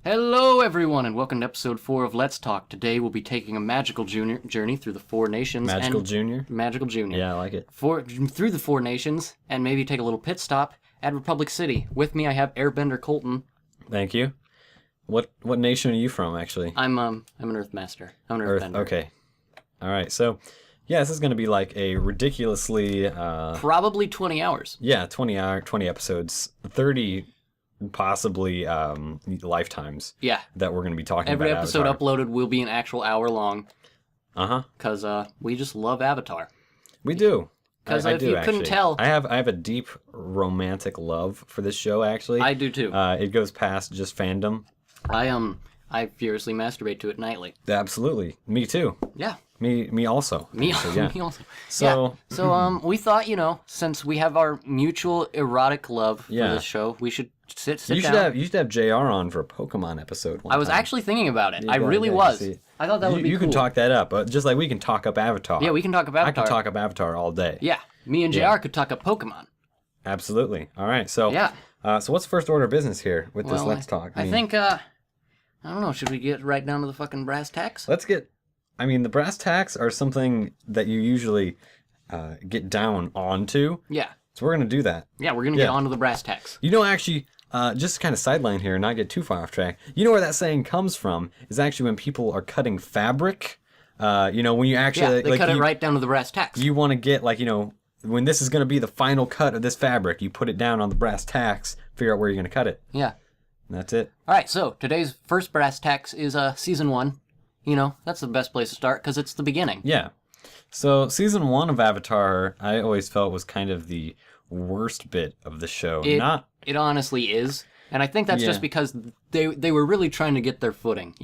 Hello, everyone, and welcome to episode 4 of Let's Talk. Today, we'll be taking a magical journey through the 4 nations. Magical Junior? Magical Junior. Yeah, I like it. Through the 4 nations, and maybe take a little pit stop at Republic City. With me, I have Airbender Colton. Thank you. What nation are you from, actually? I'm an Earthmaster. I'm an Earthbender. Okay. All right, so, yeah, this is going to be like a ridiculously... Probably 20 hours. Yeah, 20 episodes, 30 possibly lifetimes. Yeah. That we're going to be talking Every about episode Avatar. uploaded will be an actual hour long. Uh-huh. Because we just love Avatar. We do. Because I if do, you actually. couldn't tell... I have a deep romantic love for this show, actually. I do, too. It goes past just fandom. I furiously masturbate to it nightly. Absolutely. Me too. Yeah. Me also. Me yeah. also. So, yeah. So we thought, since we have our mutual erotic love for Yeah. this show, we should sit you down. should have JR on for a Pokemon episode one I was time. actually thinking about it. You I gotta really get to was. see it. I thought that would be You cool. can talk that up, but just like we can talk up Avatar. Yeah, we can talk about I Avatar. can talk up Avatar all day. Yeah, me and JR could talk up Pokemon. Absolutely. All right. So Yeah. So what's the first order of business here with this Well, Let's Talk? I think, I don't know, should we get right down to the fucking brass tacks? Let's get. I mean, the brass tacks are something that you usually get down onto. Yeah. So we're gonna do that. Yeah, we're going to get on to the brass tacks. Actually, just kind of sideline here and not get too far off track. You know where that saying comes from is actually when people are cutting fabric. When you actually... Yeah, they cut it right down to the brass tacks. You want to get, when this is going to be the final cut of this fabric, you put it down on the brass tacks, figure out where you're going to cut it. Yeah. And that's it. All right, so today's first brass tacks is Season 1. That's the best place to start because it's the beginning. Yeah. So, Season 1 of Avatar, I always felt was kind of the worst bit of the show. It honestly is. And I think that's just because they were really trying to get their footing,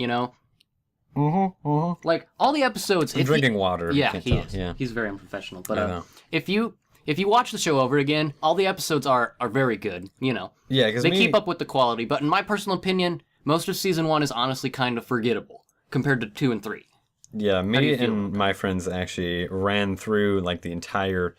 Like, all the episodes... I'm drinking water. Yeah, You can't he tell. is. Yeah. He's very unprofessional. But I know. if you watch the show over again, all the episodes are very good, Yeah, because They keep up with the quality, but in my personal opinion, most of Season 1 is honestly kind of forgettable compared to 2 and 3. Yeah, do me you feel? and my friends actually ran through, the entire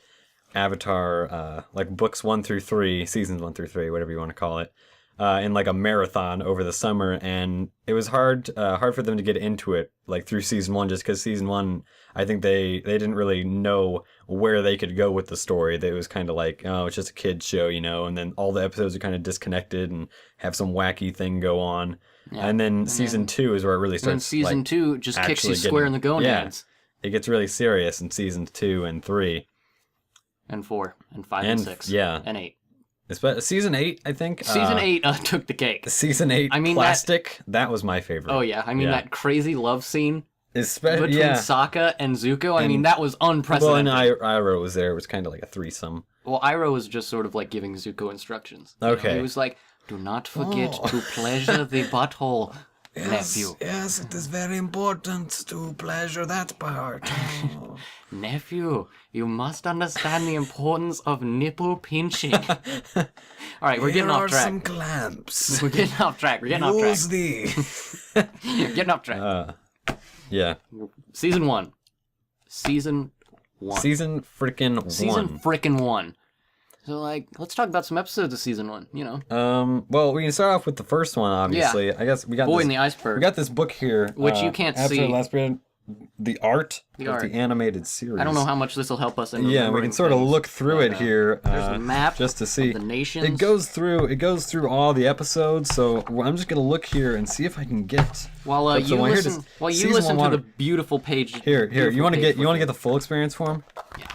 Avatar, books 1 through 3, seasons 1 through 3, whatever you want to call it, in, a marathon over the summer, and it was hard for them to get into it, through Season 1, just because Season 1, I think they didn't really know where they could go with the story. It was kind of it's just a kid's show, and then all the episodes are kind of disconnected and have some wacky thing go on. Yeah. And then Season 2 is where it really starts. And Season 2 just kicks you square in the gonads. Yeah, it gets really serious in Season 2 and 3. And 4, and 5, and 6, yeah. and 8. Season 8, I think. Season 8 took the cake. Season 8, Plastic, that was my favorite. Oh, yeah. That crazy love scene between Sokka and Zuko, that was unprecedented. Well, and Iroh was there. It was kind of like a threesome. Well, Iroh was just sort of giving Zuko instructions. Okay. He was like, do not forget to pleasure the butthole, nephew. Yes, it is very important to pleasure that part. Nephew, you must understand the importance of nipple pinching. All right, we're getting off track. Some clamps. We're getting off track. Use these. Getting off track. Yeah. Season 1. Season frickin' 1. Season frickin' 1. So, let's talk about some episodes of Season 1, Well, we can start off with the first one, obviously. Yeah. I guess we got Boy in the Iceberg. We got this book here. Which you can't see. After the last period, the art of the animated series. I don't know how much this will help us in we can sort of look through it here. There's the map just to see of the nations. It goes through all the episodes, so I'm just going to look here and see if I can get... While you listen to the beautiful page... Here, you want to get the full experience for him? Yeah.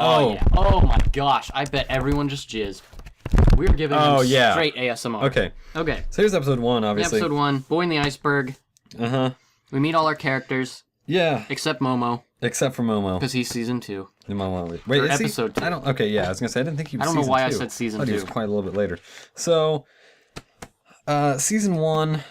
Oh, yeah. Oh my gosh, I bet everyone just jizzed. We're giving them straight ASMR. Okay. So here's episode 1, obviously. Episode 1, Boy in the Iceberg. Uh-huh. We meet all our characters. Yeah. Except Momo. Except for Momo. Because he's Season 2. Wait, is episode 2. I don't... Okay, yeah, I was going to say, I didn't think he was Season 2. I don't know why I said Season 2. I thought he was quite a little bit later. So, Season 1...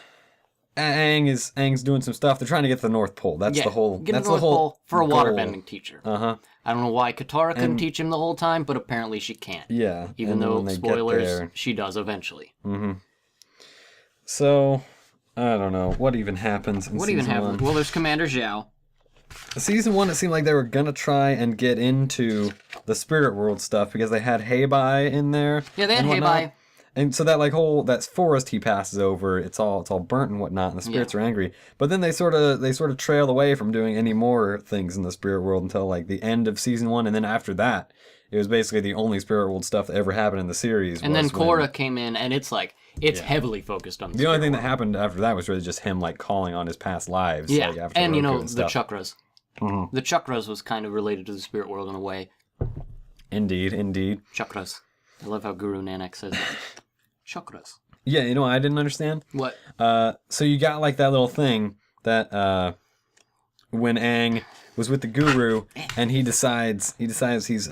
Aang's doing some stuff. They're trying to get to the North Pole. That's the whole. Get the North Pole for a waterbending teacher. Uh-huh. I don't know why Katara couldn't teach him the whole time, but apparently she can't. Yeah. Even though spoilers, she does eventually. Mm-hmm. So, I don't know what even happens. What even happens? Well, there's Commander Zhao. Season 1, it seemed like they were gonna try and get into the spirit world stuff because they had Heibai in there. Yeah, they had Heibai. And so that like whole that forest he passes over, it's all burnt and whatnot, and the spirits are angry. But then they sort of trail away from doing any more things in the spirit world until like the end of season 1, and then after that, it was basically the only spirit world stuff that ever happened in the series. And then Korra came in, and it's heavily focused on the only thing that happened after that was really just him like calling on his past lives. Yeah, like, after and Roku the stuff. chakras. Mm-hmm. The chakras was kind of related to the spirit world in a way. Indeed. Chakras. I love how Guru Nanak says that. Chakras. Yeah, you know what I didn't understand? What? So you got like that little thing that when Aang was with the guru and he decides he's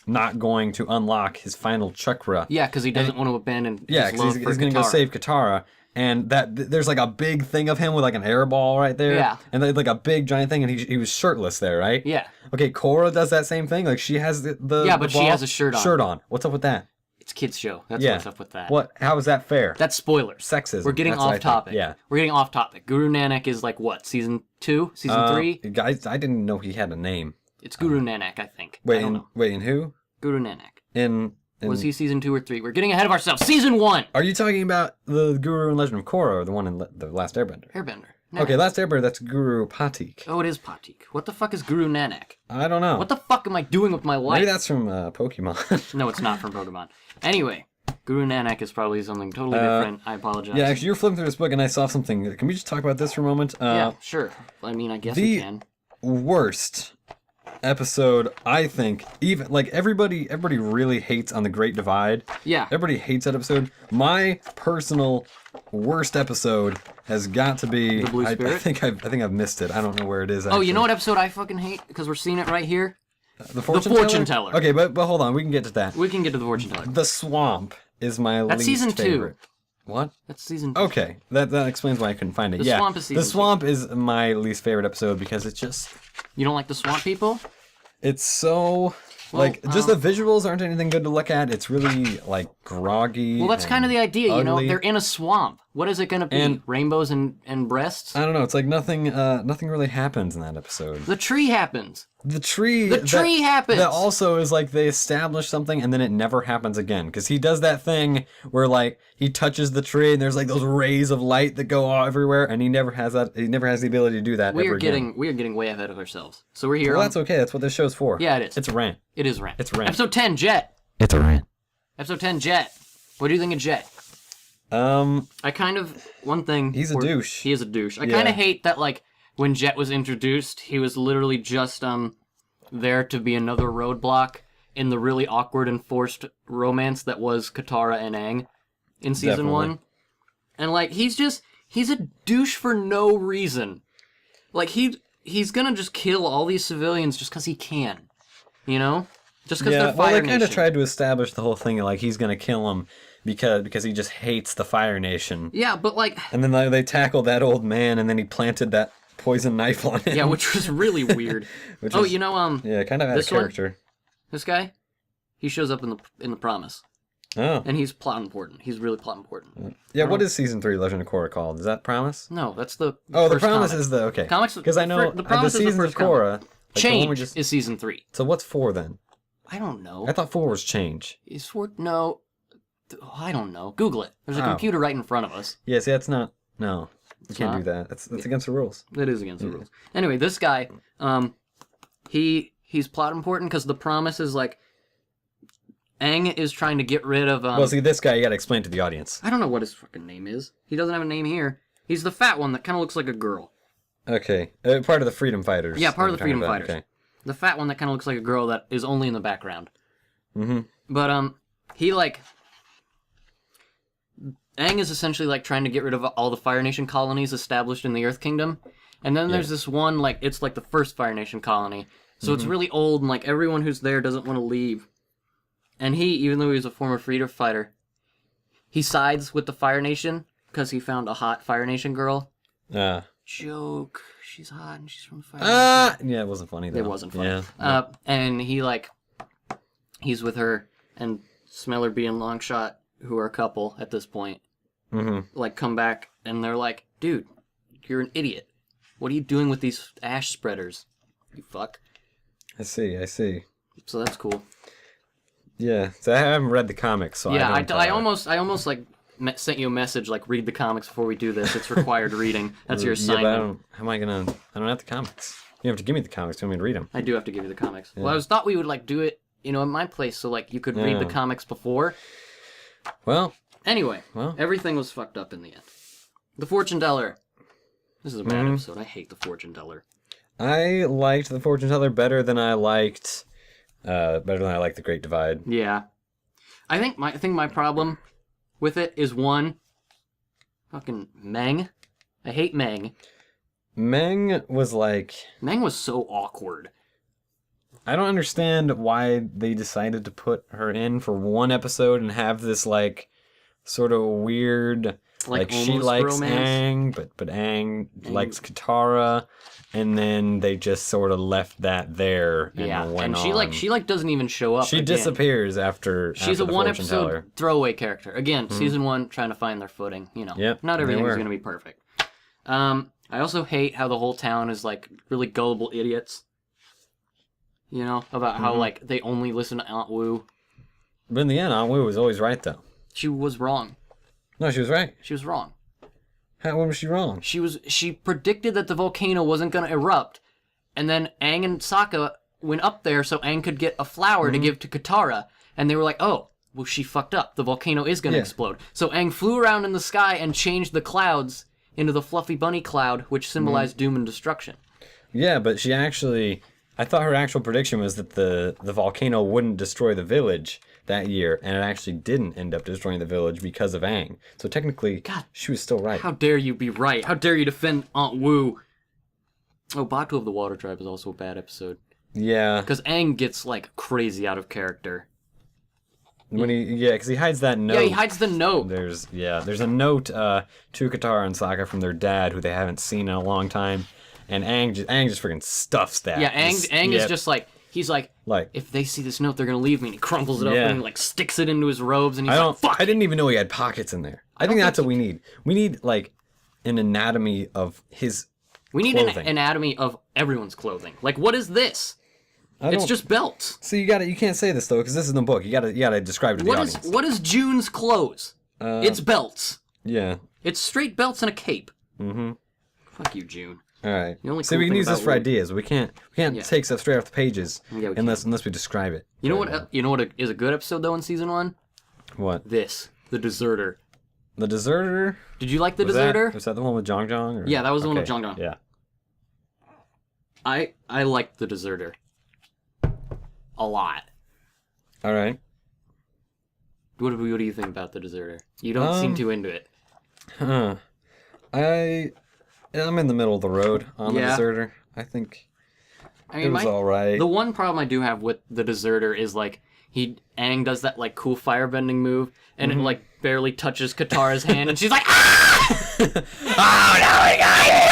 not going to unlock his final chakra. Yeah, because he doesn't want to abandon Yeah, his love because for he's going to go save Katara. And there's like a big thing of him with like an air ball right there. Yeah. And like a big giant thing, and he was shirtless there, right? Yeah. Okay, Korra does that same thing. Like she has the Yeah, but the she has a shirt on. Shirt on. What's up with that? It's kids show. That's Yeah. what's up with that. What? How is that fair? That's spoilers. Sexism. We're getting That's what I off think. topic. Yeah. We're getting off topic. Guru Nanak is like what? Season 2? Season 3? Guys, I didn't know he had a name. It's Guru Nanak, I think. I Wait, don't know. in who? Guru Nanak. In Was he season 2 or 3? We're getting ahead of ourselves. Season 1! Are you talking about the Guru and Legend of Korra, or the one in the Last Airbender? Airbender. Nanak. Okay, Last Airbender. That's Guru Patik. Oh, it is Patik. What the fuck is Guru Nanak? I don't know. What the fuck am I doing with my life? Maybe that's from Pokemon. No, it's not from Pokemon. Anyway, Guru Nanak is probably something totally different. I apologize. Yeah, actually, you were flipping through this book, and I saw something. Can we just talk about this for a moment? Yeah, sure. I mean, I guess we can. Worst episode, I think, even like everybody really hates on the Great Divide. Yeah. Everybody hates that episode. My personal worst episode has got to be The Blue Spirit? I think I've missed it. I don't know where it is. Oh, you know what episode I fucking hate? Because we're seeing it right here? The Fortune, Fortune Teller. Okay, but hold on, we can get to that. We can get to the Fortune Teller. The Swamp is my That's least season 2. favorite. What? That's season 2. Okay, that explains why I couldn't find it. The yeah, Swamp is season The Swamp is my least favorite episode because it's just You don't like the swamp people? it's so just the visuals aren't anything good to look at. It's really like groggy. Well, that's kind of the idea, you know? ugly. They're in a swamp. What is it going to be? And- Rainbows and breasts? I don't know. It's like nothing really happens in that episode. The tree happens. The tree happens. That also is like they establish something and then it never happens again because he does that thing where like he touches the tree and there's like those rays of light that go all everywhere and he never has the ability to do that We ever are getting way ahead of ourselves. So we're here Well, on... that's okay. That's what this show's for. Yeah, it is. It's a rant. It is rant. It's rant. Episode 10, Jet. It's a rant. Episode 10, Jet. What do you think of Jet? I kind of... One thing... He's a douche. He is a douche. I Yeah. kind of hate that, like, when Jet was introduced, he was literally just, there to be another roadblock in the really awkward and forced romance that was Katara and Aang in season Definitely. 1. And, like, he's a douche for no reason. Like, he's gonna just kill all these civilians just because he can. You know? Just because they're Fire they kind of Nation. tried to establish the whole thing like he's gonna kill him because he just hates the Fire Nation. Yeah, but, like... And then they tackled that old man and then he planted that poison knife on him. Yeah, which was really weird. You know, yeah, kind of out of this one? character. this guy, he shows up in the Promise, Oh. and he's plot important. He's really plot important. Yeah, what is season 3 Legend of Korra called? Is that Promise? No, that's the Oh, the first Promise comic. is the okay. Comics because I know the Promise the is the seasons first of Korra. Like, the one we Change just... is season 3. So what's 4 then? I don't know. I thought 4 was Change. Is for no, I don't know. Google it. There's a Oh. computer right in front of us. Yeah, see, that's not. No, you can't not? do that. That's against the rules. That is against the rules. Anyway, this guy, he's plot important because the Promise is like, Aang is trying to get rid of Well, see, this guy you gotta explain to the audience. I don't know what his fucking name is. He doesn't have a name here. He's the fat one that kind of looks like a girl. Okay, part of the Freedom Fighters. Yeah, part of the that we're talking Freedom about. Fighters. Okay. The fat one that kind of looks like a girl that is only in the background. Mm-hmm. But, he, like... Aang is essentially, like, trying to get rid of all the Fire Nation colonies established in the Earth Kingdom. And then there's this one, like, it's like the first Fire Nation colony. So it's really old, and, like, everyone who's there doesn't want to leave. And he, even though he's a former freedom fighter, he sides with the Fire Nation because he found a hot Fire Nation girl. Joke. She's hot and she's from the Fire Nation. Yeah, it wasn't funny though. It wasn't funny. Yeah. And he, like, he's with her, and Smellerby and Longshot, who are a couple at this point, like, come back, and they're like, dude, you're an idiot. What are you doing with these ash spreaders? You fuck. I see. So that's cool. Yeah, so I haven't read the comics, so Yeah, I don't. I almost like sent you a message like read the comics before we do this. It's required reading. That's your assignment. Yeah, but how am I gonna? I don't have the comics. You have to give me the comics. You want me to read them? I do have to give you the comics. Yeah. Well, I thought we would like do it, in my place, so like you could read the comics before. Well. Anyway, everything was fucked up in the end. The Fortune Teller. This is a bad episode. I hate the Fortune Teller. I liked the Fortune Teller better than I liked the Great Divide. Yeah, I think my problem with it is one. Fucking Meng. I hate Meng. Meng was so awkward. I don't understand why they decided to put her in for one episode and have this sort of weird she likes romance. Aang, but Aang likes Katara, and then they just sort of left that there and went on. She doesn't even show up. She disappears after. She's a the one Fortune episode Teller. throwaway character. Again, season 1 trying to find their footing. Yep, not everything's gonna be perfect. I also hate how the whole town is really gullible idiots. About how they only listen to Aunt Wu. But in the end, Aunt Wu was always right though. She was wrong. No, she was right. She was wrong. When was she wrong? She predicted that the volcano wasn't going to erupt, and then Aang and Sokka went up there so Aang could get a flower to give to Katara, and they were like, oh, well, she fucked up. The volcano is going to explode. So Aang flew around in the sky and changed the clouds into the fluffy bunny cloud, which symbolized doom and destruction. Yeah, but I thought her actual prediction was that the volcano wouldn't destroy the village that year, and it actually didn't end up destroying the village because of Aang. So technically, she was still right. How dare you be right? How dare you defend Aunt Wu? Oh, Batu of the Water Tribe is also a bad episode. Yeah. Because Aang gets, crazy out of character. Because he hides that note. Yeah, he hides the note. There's a note to Katara and Sokka from their dad, who they haven't seen in a long time, and Aang just freaking stuffs that. Yeah, Aang is just he's like, if they see this note, they're gonna leave me. And he crumples it up and he sticks it into his robes, and he's fuck. I didn't even know he had pockets in there. I think that's what we need. We need an anatomy of his. We need an anatomy of everyone's clothing. What is this? It's just belts. So you can't say this though, because this is in the book. You gotta describe it to the audience. What is June's clothes? It's belts. Yeah. It's straight belts and a cape. Mm-hmm. Fuck you, June. All right. So we can use this for ideas. We can't take stuff straight off the pages unless we describe it. You know what is a good episode though in season 1? What? The Deserter. The Deserter? Did you like the Deserter? Was that the one with Zhang Zhang? Yeah, that was the one with Zhang Zhang. Yeah. I liked the Deserter a lot. All right. What do you think about the Deserter? You don't seem too into it. Huh. I'm in the middle of the road on the Deserter. I think it was all right. The one problem I do have with the Deserter is Aang does that cool firebending move, and it barely touches Katara's hand, and she's like, ah! Oh no, we got it!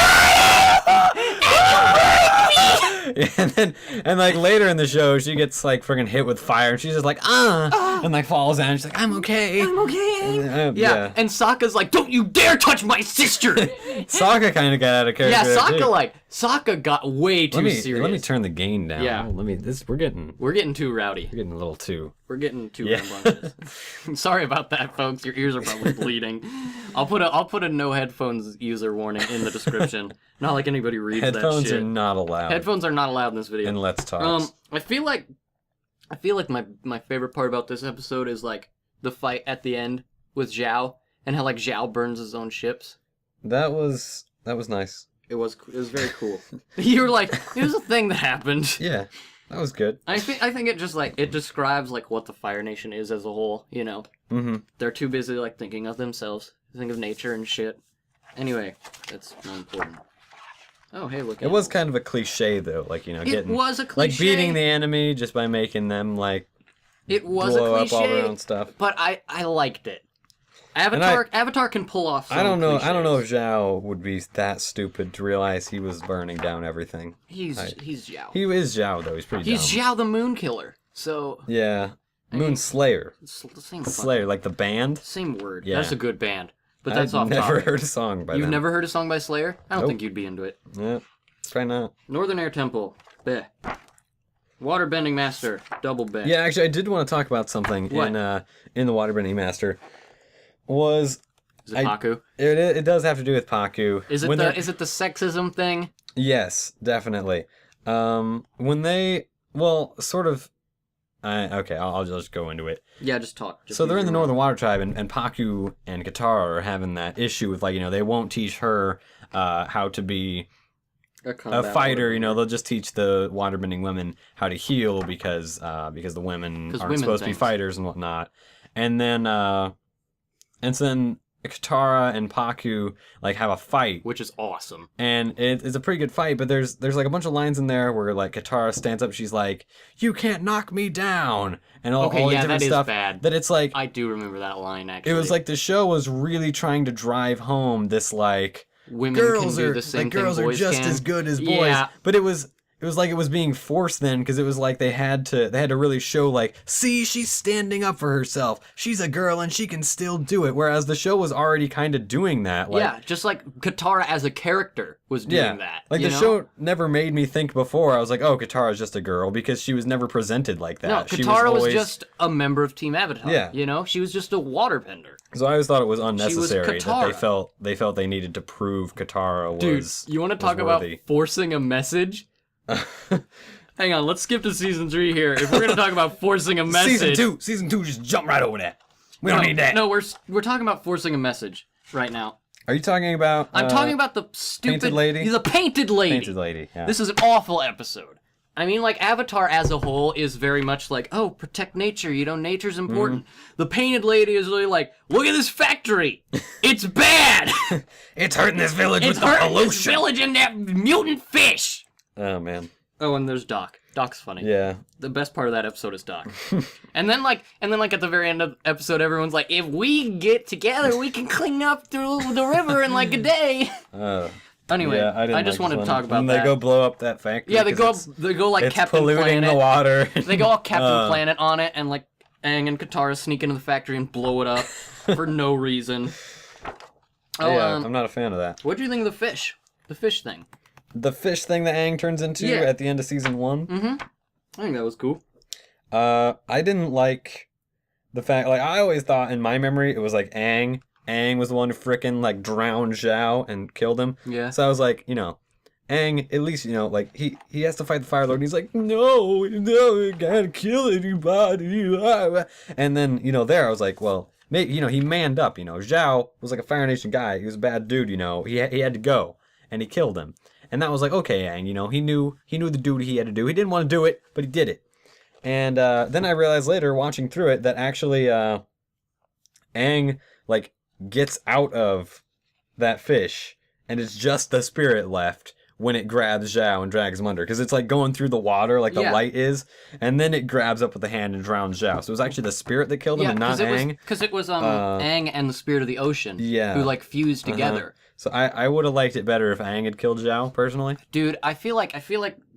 and later in the show, she gets freaking hit with fire, and she's just and falls down. And she's like, I'm okay. I'm okay. Yeah. And Sokka's like, don't you dare touch my sister. Sokka kind of got out of character. Yeah, Sokka got way too serious. Let me turn the gain down. Yeah. We're getting too rowdy. We're getting a little too. We're getting too rambunctious. Sorry about that, folks. Your ears are probably bleeding. I'll put a no headphones user warning in the description. Not like anybody reads that shit. Headphones are not allowed. Headphones are not allowed in this video. And Let's Talk. I feel like my favorite part about this episode is the fight at the end with Zhao, and how Zhao burns his own ships. That was nice. It was very cool. You were like, it was a thing that happened. Yeah, that was good. I think it just it describes what the Fire Nation is as a whole. Mm-hmm. They're too busy thinking of themselves, think of nature and shit. Anyway, that's more important. Oh, hey, look. It was kind of a cliche though, it was a cliche. Beating the enemy just by making them it was blow a cliche, up all their own stuff. But I liked it. Avatar can pull off some I don't know cliches. if Zhao would be that stupid to realize he was burning down everything. He's Zhao. He is Zhao though. He's pretty dumb. He's Zhao the Moon Killer. So yeah, Moon Slayer. It's the same Slayer, the band. Same word. Yeah. That's a good band. But that's off topic. I've never heard a song by them. You've never heard a song by Slayer? I don't think you'd be into it. Yeah, try not. Northern Air Temple. Bleh. Waterbending Master, double bend. Yeah, actually, I did want to talk about something What? in the Waterbending Master. Is it Paku? It does have to do with Paku. Is it the sexism thing? Yes, definitely. When they sort of. Okay, I'll just go into it. Yeah, just talk. So they're in the Northern Water Tribe, and Paku and Katara are having that issue with they won't teach her how to be a fighter. They'll just teach the waterbending women how to heal because the women aren't supposed to be fighters and whatnot. And then so then Katara and Paku have a fight, which is awesome, and it's a pretty good fight. But there's a bunch of lines in there where Katara stands up, she's like, "You can't knock me down," and all different stuff. Bad. That it's I do remember that line actually. It was the show was really trying to drive home this women girls can do the same thing girls boys are just can. as good as boys. Yeah. But it was being forced then, because it was they had to really show see, she's standing up for herself, she's a girl and she can still do it, whereas the show was already kind of doing that. Just Katara as a character was doing that. The show never made me think before. I was like, oh, Katara's just a girl, because she was never presented like that. No, Katara was just a member of Team Avatar. Yeah. She was just a waterbender. So I always thought it was unnecessary was that they felt they needed to prove Katara was. Dude, you want to talk about forcing a message? Hang on, let's skip to season 3 here. If we're gonna talk about forcing a message, season two, just jump right over that. We don't need that. No, we're talking about forcing a message right now. Are you talking about? I'm talking about the stupid painted lady. He's a painted lady. Painted lady. Yeah. This is an awful episode. I mean, Avatar as a whole is very much oh, protect nature. Nature's important. The painted lady is really look at this factory. It's bad. It's hurting this village with the pollution. It's hurting this village and that mutant fish. Oh man. Oh, and there's Doc. Doc's funny. Yeah. The best part of that episode is Doc. and then at the very end of the episode, everyone's like, if we get together, we can clean up through the river in a day. Anyway, yeah, I just wanted to talk about and that. they go blow up that factory. Yeah, they go it's Captain polluting Planet. the water. They go all Captain Planet on it, and Aang and Katara sneak into the factory and blow it up for no reason. Oh, yeah, I'm not a fan of that. What do you think of the fish? The fish thing. The fish thing that Aang turns into at the end of season 1? Mm-hmm. I think that was cool. I didn't like the fact, I always thought in my memory, it was Aang. Aang was the one who frickin' drowned Zhao and killed him. Yeah. So I was like, Aang, at least, he has to fight the Fire Lord, and he's like, no, you can't kill anybody. And then, there, I was like, well, maybe, he manned up, Zhao was a Fire Nation guy. He was a bad dude, he had to go, and he killed him. And that was okay, Aang, he knew the duty he had to do. He didn't want to do it, but he did it. And then I realized later, watching through it, that actually Aang, gets out of that fish, and it's just the spirit left when it grabs Zhao and drags him under. Because it's going through the water, the light is, and then it grabs up with the hand and drowns Zhao. So it was actually the spirit that killed him and not Aang. Because it was Aang and the spirit of the ocean who fused together. So I would have liked it better if Aang had killed Zhao, personally. Dude, I feel like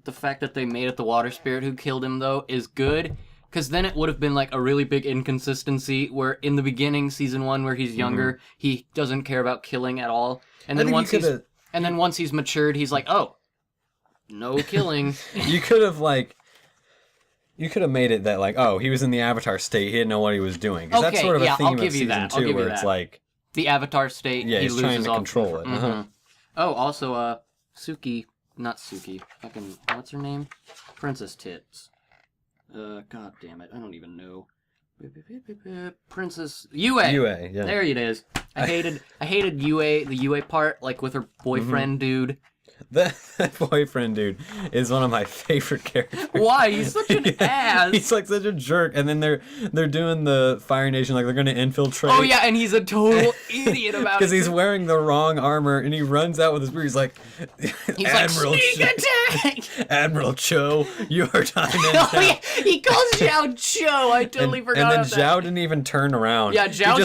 the fact that they made it the water spirit who killed him, though, is good. Because then it would have been a really big inconsistency where in the beginning, season 1, where he's younger, he doesn't care about killing at all. And then once he's matured, he's like, oh, no killing. You could have made it that oh, he was in the Avatar state, he didn't know what he was doing. Because that's sort of a theme of season 2 where it's the Avatar state, he he's loses trying to all control it. Oh, also, not Suki, fucking, what's her name? Princess Tits. God damn it, I don't even know. Princess Yue. Yue, yeah. There it is. I hated Yue, the Yue part, with her boyfriend dude. That boyfriend dude is one of my favorite characters. Why? He's such an ass. He's such a jerk. And then they're doing the Fire Nation, they're going to infiltrate. Oh yeah, and he's a total idiot about it. Because he's wearing the wrong armor, and he runs out with his spear. He's like, Admiral Admiral Cho, your time ends now. Yeah, he calls Zhao Cho. I totally forgot about that. And then Zhao didn't even turn around. Yeah, Zhao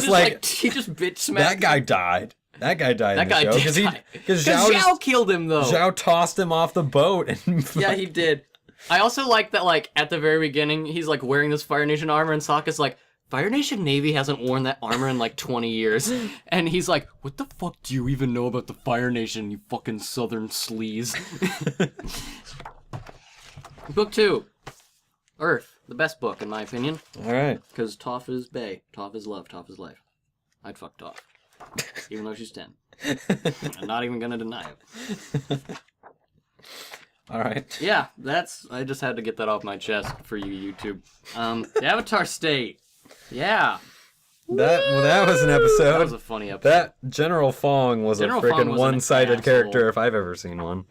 he just bitch smacked. That guy died. That guy died in the show. Because Zhao killed him, though. Zhao tossed him off the boat. Yeah, he did. I also like that, at the very beginning, he's, wearing this Fire Nation armor, and Sokka's like, Fire Nation Navy hasn't worn that armor in, 20 years. And he's like, what the fuck do you even know about the Fire Nation, you fucking southern sleaze? Book 2. Earth, the best book in my opinion, All right. because Toph is bae, Toph is love, Toph is life. I'd fuck Toph, even though she's 10. I'm not even gonna deny it. All right. Yeah, I just had to get that off my chest for you, YouTube. The Avatar State. Yeah. That was an episode. That was a funny episode. That General Fong was General a Fong freaking was an one-sided asshole. character if I've ever seen one.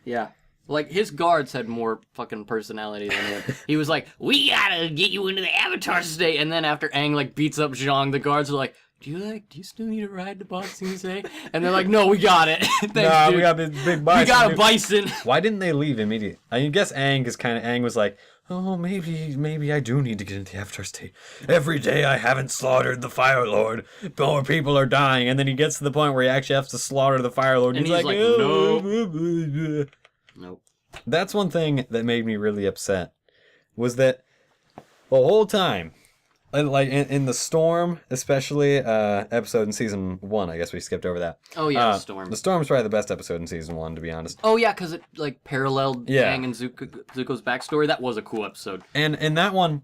Yeah. Like, his guards had more fucking personality than him. He was like, we gotta get you into the Avatar State. And then after Aang, like, beats up Zhang, the guards are like, do you still need a ride to Boxing Day? And they're like, no, we got it. Thanks, dude. We got this big bison. We got a bison. Why didn't they leave immediately? I guess Aang was like, oh, maybe I do need to get into the Avatar State. Every day I haven't slaughtered the Fire Lord. More people are dying. And then he gets to the point where he actually has to slaughter the Fire Lord. And he's he's like, no. Nope. That's one thing that made me really upset. Was that the whole time, like in the Storm, especially episode in season 1, I guess we skipped over that. Oh, yeah, the Storm. The Storm's probably the best episode in season 1, to be honest. Oh, yeah, because it, like, paralleled Yeah. Aang and Zuko's backstory. That was a cool episode. And in that one,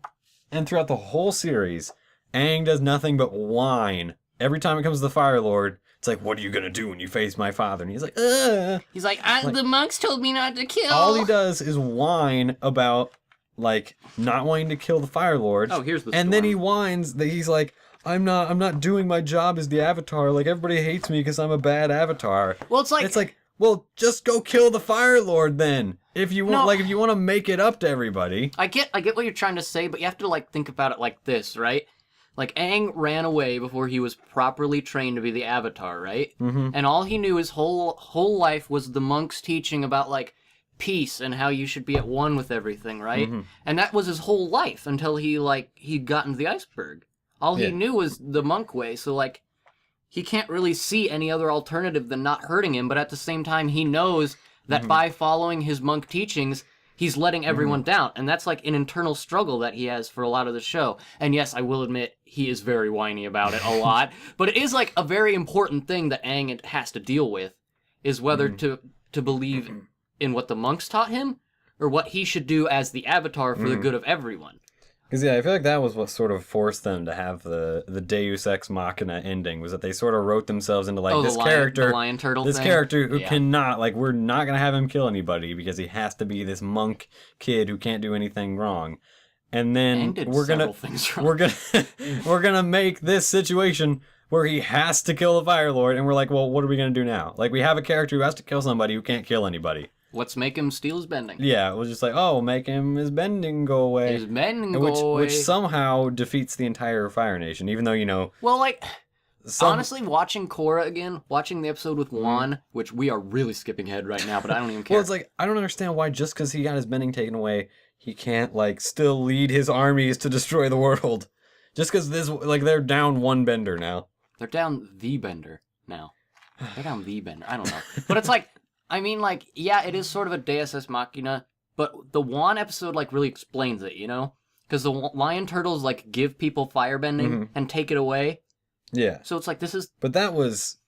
and throughout the whole series, Aang does nothing but whine. Every time it comes to the Fire Lord, it's like, what are you going to do when you face my father? And he's like, ugh. He's like, the monks told me not to kill. All he does is whine about, like, not wanting to kill the Fire Lord. Oh, here's the And then Storm. he whines that he's like, I'm not doing my job as the Avatar. Like, everybody hates me because I'm a bad Avatar. Well, it's like, well, just go kill the Fire Lord then. If you want, No. like, if you want to make it up to everybody. I get what you're trying to say, but you have to, like, think about it like this, right? Like, Aang ran away before he was properly trained to be the Avatar, right? Mm-hmm. And all he knew his whole life was the monks teaching about, like, peace and how you should be at one with everything, right? Mm-hmm. And that was his whole life until he'd gotten to the iceberg. All he knew was the monk way, so, like, he can't really see any other alternative than not hurting him, but at the same time, he knows that by following his monk teachings, he's letting everyone down, and that's like an internal struggle that he has for a lot of the show. And yes, I will admit, he is very whiny about it a lot, but it is like a very important thing that Aang has to deal with, is whether to believe in what the monks taught him, or what he should do as the Avatar for the good of everyone. Because, yeah, I feel like that was what sort of forced them to have the Deus Ex Machina ending, was that they sort of wrote themselves into, like, the lion turtle this thing? character who cannot, like, we're not going to have him kill anybody because he has to be this monk kid who can't do anything wrong. And then we're gonna we're gonna make this situation where he has to kill the Fire Lord, and we're like, well, what are we gonna do now? Like, we have a character who has to kill somebody who can't kill anybody. Let's make him steal his bending. Yeah, we're just like, oh, make his bending go away. His bending go away. Which somehow defeats the entire Fire Nation, even though, you know... Well, like, honestly, watching Korra again, watching the episode with Juan, which we are really skipping ahead right now, but I don't even care. Well, it's like, I don't understand why just because he got his bending taken away, he can't, like, still lead his armies to destroy the world. Just because this, like, they're down one bender now. They're down the bender now. They're down the bender. I don't know. But it's like... I mean, like, yeah, it is sort of a Deus Ex Machina, but the Juan episode, like, really explains it, you know? Because the lion turtles, like, give people firebending and take it away. Yeah. So it's like, this is... But that was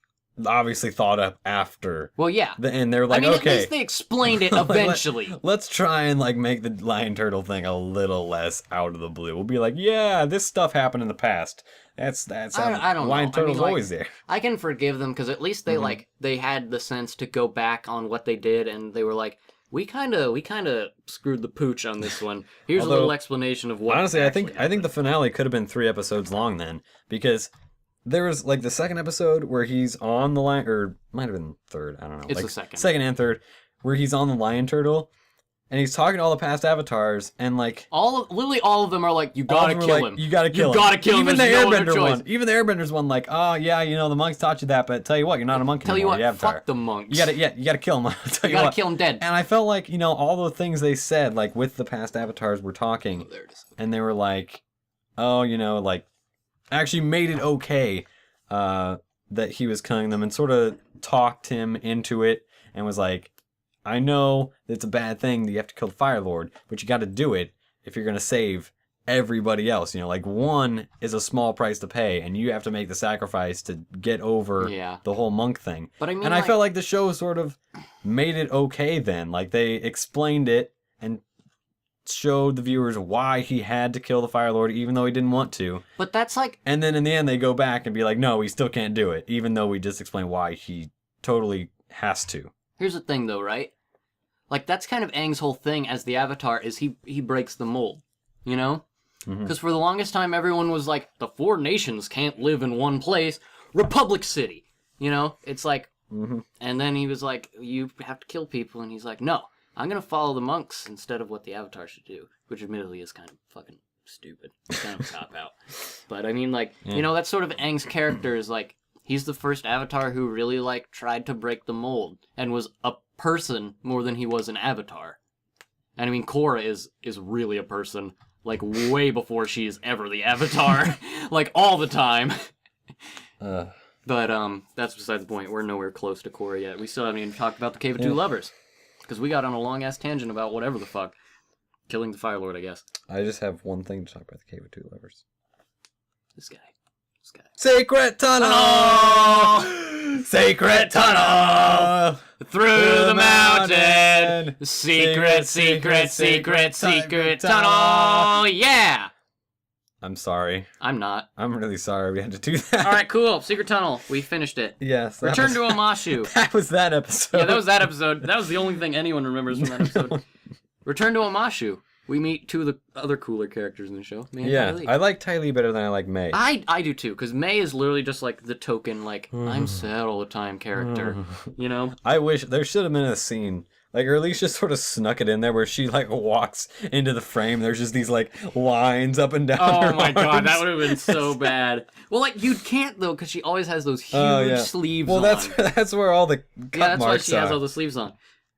obviously thought up after. Well, yeah. And they're like, I mean, okay. at least they explained it eventually. Let's try and, like, make the lion turtle thing a little less out of the blue. We'll be like, yeah, this stuff happened in the past. That's how I don't lion know. turtle's I mean, always there. I can forgive them, because at least they, like, they had the sense to go back on what they did, and they were like, we kind of screwed the pooch on this one. Here's a little explanation of what honestly, I think happened. the finale could have been 3 episodes long then, because there was, like, the second episode where he's on the lion, or might have been third, I don't know. It's like, the second. Second and third, where he's on the lion turtle, and he's talking to all the past avatars, and, like... Literally all of them are like, you gotta kill him. You gotta kill him. You gotta kill him. Even the There's no other Airbender choice. one. Even the Airbender's one, like, oh, yeah, you know, the monks taught you that, but tell you what, you're not a monk Tell you anymore. what, you're Avatar. fuck the monks. You gotta kill him. I'll tell You you gotta what. kill him dead. And I felt like, you know, all the things they said, like, with the past avatars were talking, There it is. and they were like, oh, you know, like, actually made it okay that he was killing them, and sort of talked him into it, and was like, I know it's a bad thing that you have to kill the Fire Lord, but you gotta do it if you're gonna save everybody else. You know, like, one is a small price to pay, and you have to make the sacrifice to get over the whole monk thing. But I mean, and I felt like the show sort of made it okay then. Like, they explained it and showed the viewers why he had to kill the Fire Lord, even though he didn't want to. But that's like... And then in the end, they go back and be like, no, he still can't do it, even though we just explained why he totally has to. Here's the thing, though, right? Like, that's kind of Aang's whole thing as the Avatar, is he breaks the mold, you know? Because for the longest time, everyone was like, the 4 nations can't live in one place. Republic City, you know? It's like... And then he was like, you have to kill people, and he's like, no, I'm gonna follow the monks instead of what the Avatar should do, which admittedly is kind of fucking stupid. It's kind of a cop-out. But I mean, like, you know, that's sort of Aang's character is like, he's the first Avatar who really, like, tried to break the mold, and was a person more than he was an Avatar. And I mean, Korra is really a person, like, way before she is ever the Avatar. Like, all the time. But, that's beside the point. We're nowhere close to Korra yet. We still haven't even talked about the Cave of Two Lovers. Because we got on a long-ass tangent about whatever the fuck. Killing the Fire Lord, I guess. I just have one thing to talk about the Cave of Two Lovers. This guy. Secret tunnel! Secret tunnel! Through the mountain! Secret tunnel! Yeah! I'm sorry. I'm not. I'm really sorry we had to do that. Alright, cool. Secret tunnel. We finished it. Yes. Return to Amashu. That was that episode. Yeah, that was that episode. That was the only thing anyone remembers from that episode. Return to Amashu. We meet 2 of the other cooler characters in the show. Me and Yeah, Ty Lee. I like Ty Lee better than I like May. I do too, because May is literally just like the token, like, I'm sad all the time character. You know? I wish there should have been a scene, like, or at least just sort of snuck it in there where she, like, walks into the frame. There's just these, like, lines up and down her Oh my god, arms. that would have been so bad. Well, like, you can't, though, because she always has those huge sleeves well, on. that's where all the cut yeah, that's why marks she has are. all the sleeves on.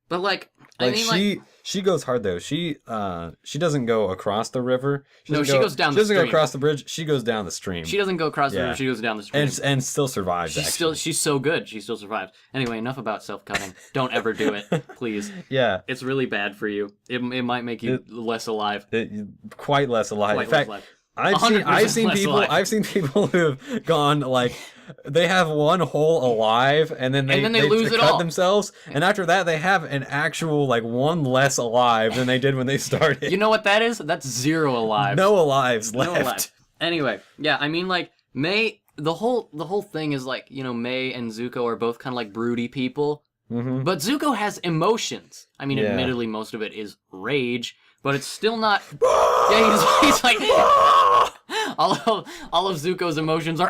But, like, I Like, mean, she goes hard, though. She doesn't go across the river. she goes down the She doesn't go stream. across the bridge. She goes down the stream. She doesn't go across the Yeah. river, she goes down the stream. and still survives, actually. She's so good, she still survives. Anyway, enough about self-cutting. Don't ever do it, please. Yeah. It's really bad for you. It might make you less alive. Quite less alive. Quite In fact, less alive. I've seen 100% people less alive. I've seen people who have gone like they have one hole alive and then they lose it cut all. themselves, and after that they have an actual like one less alive than they did when they started. You know what that is? That's 0 alive. No alives left. No alive. Anyway, yeah, I mean, like, May, the whole thing is, like, you know, May and Zuko are both kind of, like, broody people. Mm-hmm. But Zuko has emotions. I mean, admittedly, most of it is rage, but it's still not... yeah, he's like... all of Zuko's emotions are...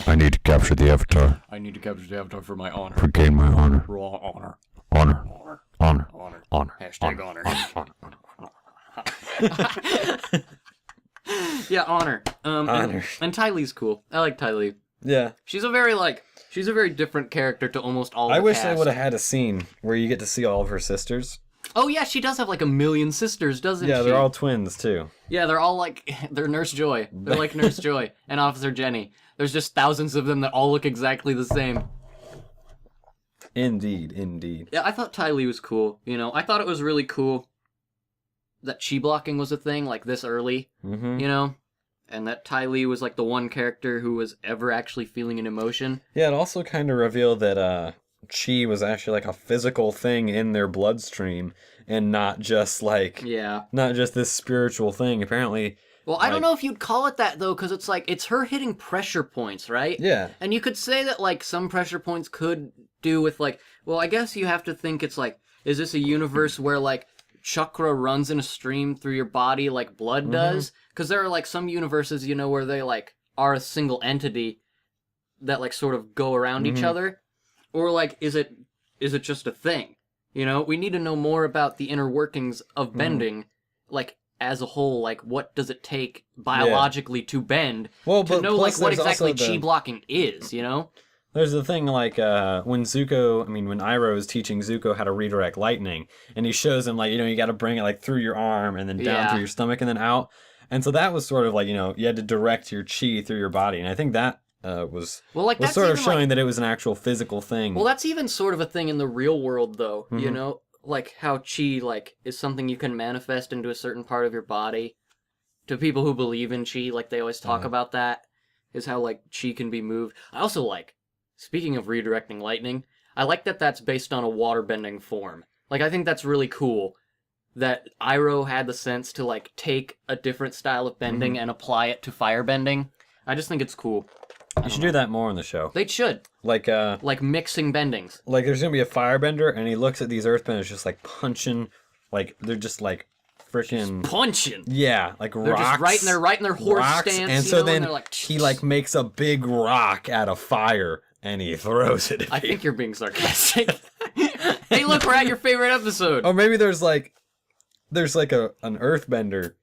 I need to capture the Avatar. I need to capture the Avatar for my honor. Regain my honor. Raw honor. Honor. Honor. Honor. Honor. Hashtag honor. Honor. Yeah, honor. Honor. And Ty Lee's cool. I like Ty Lee. Yeah. She's a very different character to almost all I the wish cast. they would have had a scene where you get to see all of her sisters. Oh yeah, she does have like a million sisters, doesn't she? Yeah, they're all twins too. Yeah, they're all like they're Nurse Joy. They're like Nurse Joy and Officer Jenny. There's just thousands of them that all look exactly the same. Indeed. Yeah, I thought Ty Lee was cool. You know, I thought it was really cool that chi blocking was a thing like this early. Mm-hmm. You know, and that Ty Lee was like the one character who was ever actually feeling an emotion. Yeah, it also kind of revealed that chi was actually like a physical thing in their bloodstream and not just like not just this spiritual thing. Apparently. Well, I don't know if you'd call it that, though, because it's like, it's her hitting pressure points, right? Yeah. And you could say that, like, some pressure points could do with, like, well, I guess you have to think it's like, is this a universe where, like, chakra runs in a stream through your body like blood does? Because there are, like, some universes, you know, where they, like, are a single entity that, like, sort of go around each other. Or, like, is it just a thing? You know, we need to know more about the inner workings of bending, like, as a whole, like, what does it take biologically to bend to know, like, what exactly chi blocking is, you know? There's the thing, like, when Iroh is teaching Zuko how to redirect lightning, and he shows him, like, you know, you gotta bring it, like, through your arm, and then down through your stomach, and then out. And so that was sort of like, you know, you had to direct your chi through your body, and I think that was sort of showing that it was an actual physical thing. Well, that's even sort of a thing in the real world, though, you know? Like, how chi, like, is something you can manifest into a certain part of your body. To people who believe in chi, like, they always talk about that, is how, like, chi can be moved. I also like, speaking of redirecting lightning, I like that that's based on a waterbending form. Like, I think that's really cool. that Iroh had the sense to like take a different style of bending and apply it to fire bending. I just think it's cool. You should do that more on the show. They should. Like mixing bendings. Like there's gonna be a firebender, and he looks at these earthbenders just like punching, like they're just like freaking punching. Yeah, like they're rocks. They're right in their horse rocks, stance. and so you know, then and they're like, he like makes a big rock out of fire, and he throws it. At I think you're being sarcastic. Hey, look, we're at your favorite episode. Or maybe there's like an earthbender.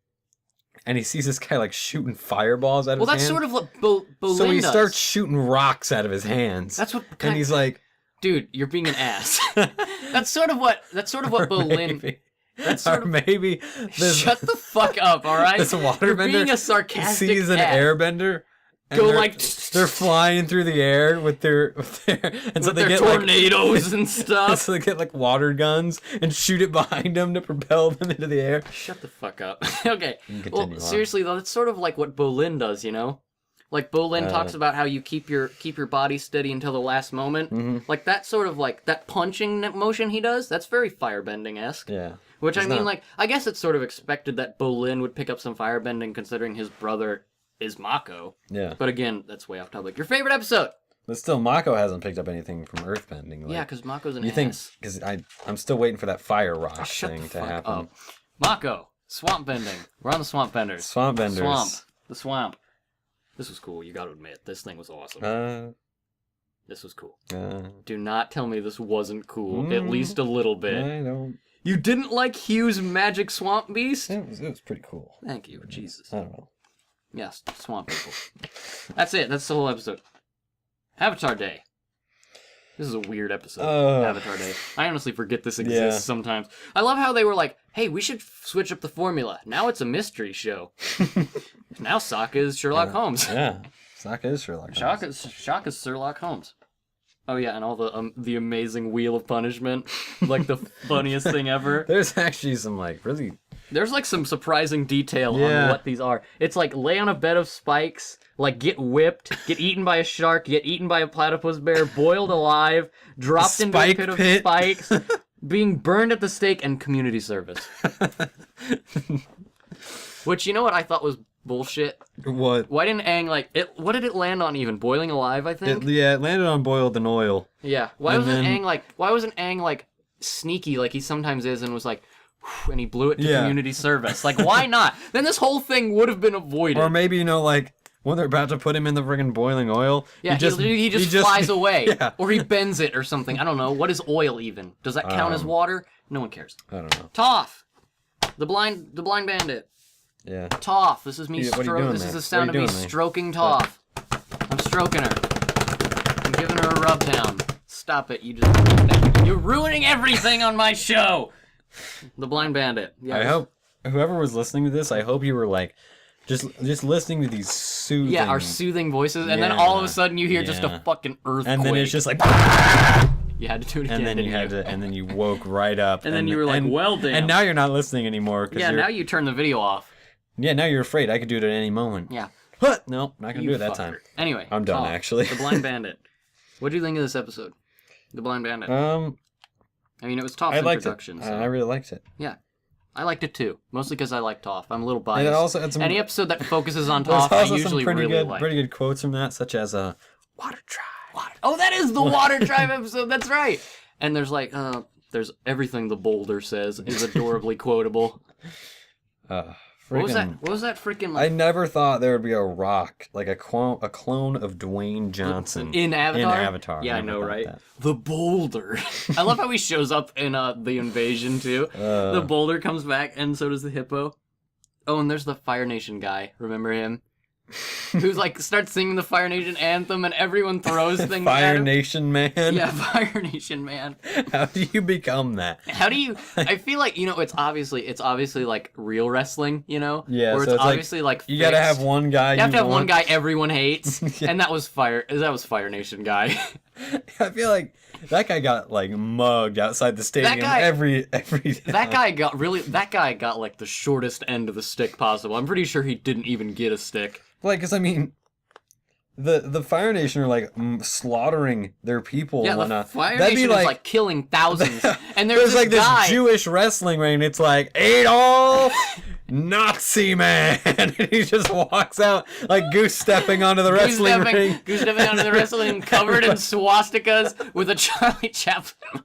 And he sees this guy like shooting fireballs out of his hands. Well, that's sort of what Bolin So he does. starts shooting rocks out of his hands. That's what. And he's like, dude, you're being an ass. That's sort of what Bolin. Maybe, That's sort or of. maybe this, Shut the fuck up, all right? this You're waterbender being a sarcastic sees an ass. airbender. And Go they're, like they're flying through the air with their and so with they their get tornadoes and like, stuff. so they get like water guns and shoot it behind them to propel them into the air. Shut the fuck up. Okay. Continue Well, on. seriously though, that's sort of like what Bolin does, you know? Like Bolin talks about how you keep your body steady until the last moment. Mm-hmm. Like that sort of like that punching motion he does. That's very firebending-esque. Yeah. Which It's I mean, not- like I guess it's sort of expected that Bolin would pick up some firebending, considering his brother is Mako. Yeah. But again, that's way off topic. Your favorite episode? But still, Mako hasn't picked up anything from earthbending. Like, Yeah, because Mako's an you ass. think because I'm still waiting for that fire rock Shut thing the to fuck happen. up. Mako, swamp bending. We're on the swamp benders. Swamp benders. Swamp. The swamp. This was cool. You got to admit, this thing was awesome. This was cool. Do not tell me this wasn't cool. At least a little bit. I don't. You didn't like Hugh's magic swamp beast? It was pretty cool. Thank you, Jesus. I don't know. Yes, swamp people. That's it. That's the whole episode. Avatar Day. This is a weird episode. Avatar Day. I honestly forget this exists sometimes. I love how they were like, hey, we should switch up the formula. Now it's a mystery show. Now Sokka is Sherlock Holmes. Yeah, Sokka is Sherlock Holmes. Shaka's Sherlock Holmes. Oh yeah, and all the amazing Wheel of Punishment, like the funniest thing ever. There's actually some like really. There's like some surprising detail on what these are. It's like lay on a bed of spikes, like get whipped, get eaten by a shark, get eaten by a platypus bear, boiled alive, dropped into a pit of spikes, being burned at the stake, and community service. Which, you know what I thought was bullshit? What? Why didn't Aang like it? What did it land on even? Boiling alive, I think. It landed on boiled in oil. Yeah. Why wasn't Aang like sneaky like he sometimes is and was like, whew, and he blew it to community service? Like, why not? Then this whole thing would have been avoided. Or maybe like when they're about to put him in the friggin' boiling oil. Yeah, he just flies away. Yeah. Or he bends it or something. I don't know. What is oil even? Does that count as water? No one cares. I don't know. Toph! The blind bandit. Yeah. Toph. This is me What are you doing This there? is the sound What of are me you doing there? stroking Toph. I'm stroking her. I'm giving her a rub down. Stop it. You're ruining everything on my show. The blind bandit. Yeah, I hope whoever was listening to this, I hope you were like just listening to these soothing. Yeah, our soothing voices, and then all of a sudden you hear just a fucking earthquake. and then it's just like you had to do it again. and then you had to and then you woke right up and then you were like, well, damn. And now you're not listening anymore. Yeah, now you turn the video off. Yeah, now you're afraid. I could do it at any moment. Yeah. What? No, not gonna You do it that fucker. time. Anyway, I'm done, Toph, actually. The Blind Bandit. What do you think of this episode? The Blind Bandit. I mean, it was Toph's I liked it. introduction. So. I really liked it. Yeah. I liked it too. Mostly because I like Toph. I'm a little And biased. it also had some. Any episode that focuses on there's Toph, I also usually some really like. pretty good quotes from that, such as "Water Tribe." Oh, that is the Water Tribe episode. That's right. And there's like, there's everything the boulder says is adorably quotable. What was that? What was that freaking? I never thought there would be a rock like a clone of Dwayne Johnson in Avatar. In Avatar, Yeah, I never know, thought right? that. The boulder. I love how he shows up in the invasion too. The boulder comes back, and so does the hippo. Oh, and there's the Fire Nation guy. Remember him? Who's like starts singing the Fire Nation anthem, and everyone throws things at Fire him. Nation man. Yeah, Fire Nation man. How do you become that? How do you? I feel like it's obviously like real wrestling, Yeah, where so it's obviously like you gotta have one guy. You have to have one want. guy everyone hates, and that was Fire Nation guy. I feel like that guy got like mugged outside the stadium every That guy got like the shortest end of the stick possible. I'm pretty sure he didn't even get a stick. Like, 'cause I mean, the Fire Nation are like slaughtering their people Yeah, and the whatnot. Fire That'd Nation be is like killing thousands. And there's this like guy. this Jewish wrestling ring. It's like Adolf Nazi man, and he just walks out like goose stepping onto the wrestling ring. Goose stepping onto the wrestling ring, covered in swastikas with a Charlie Chaplin.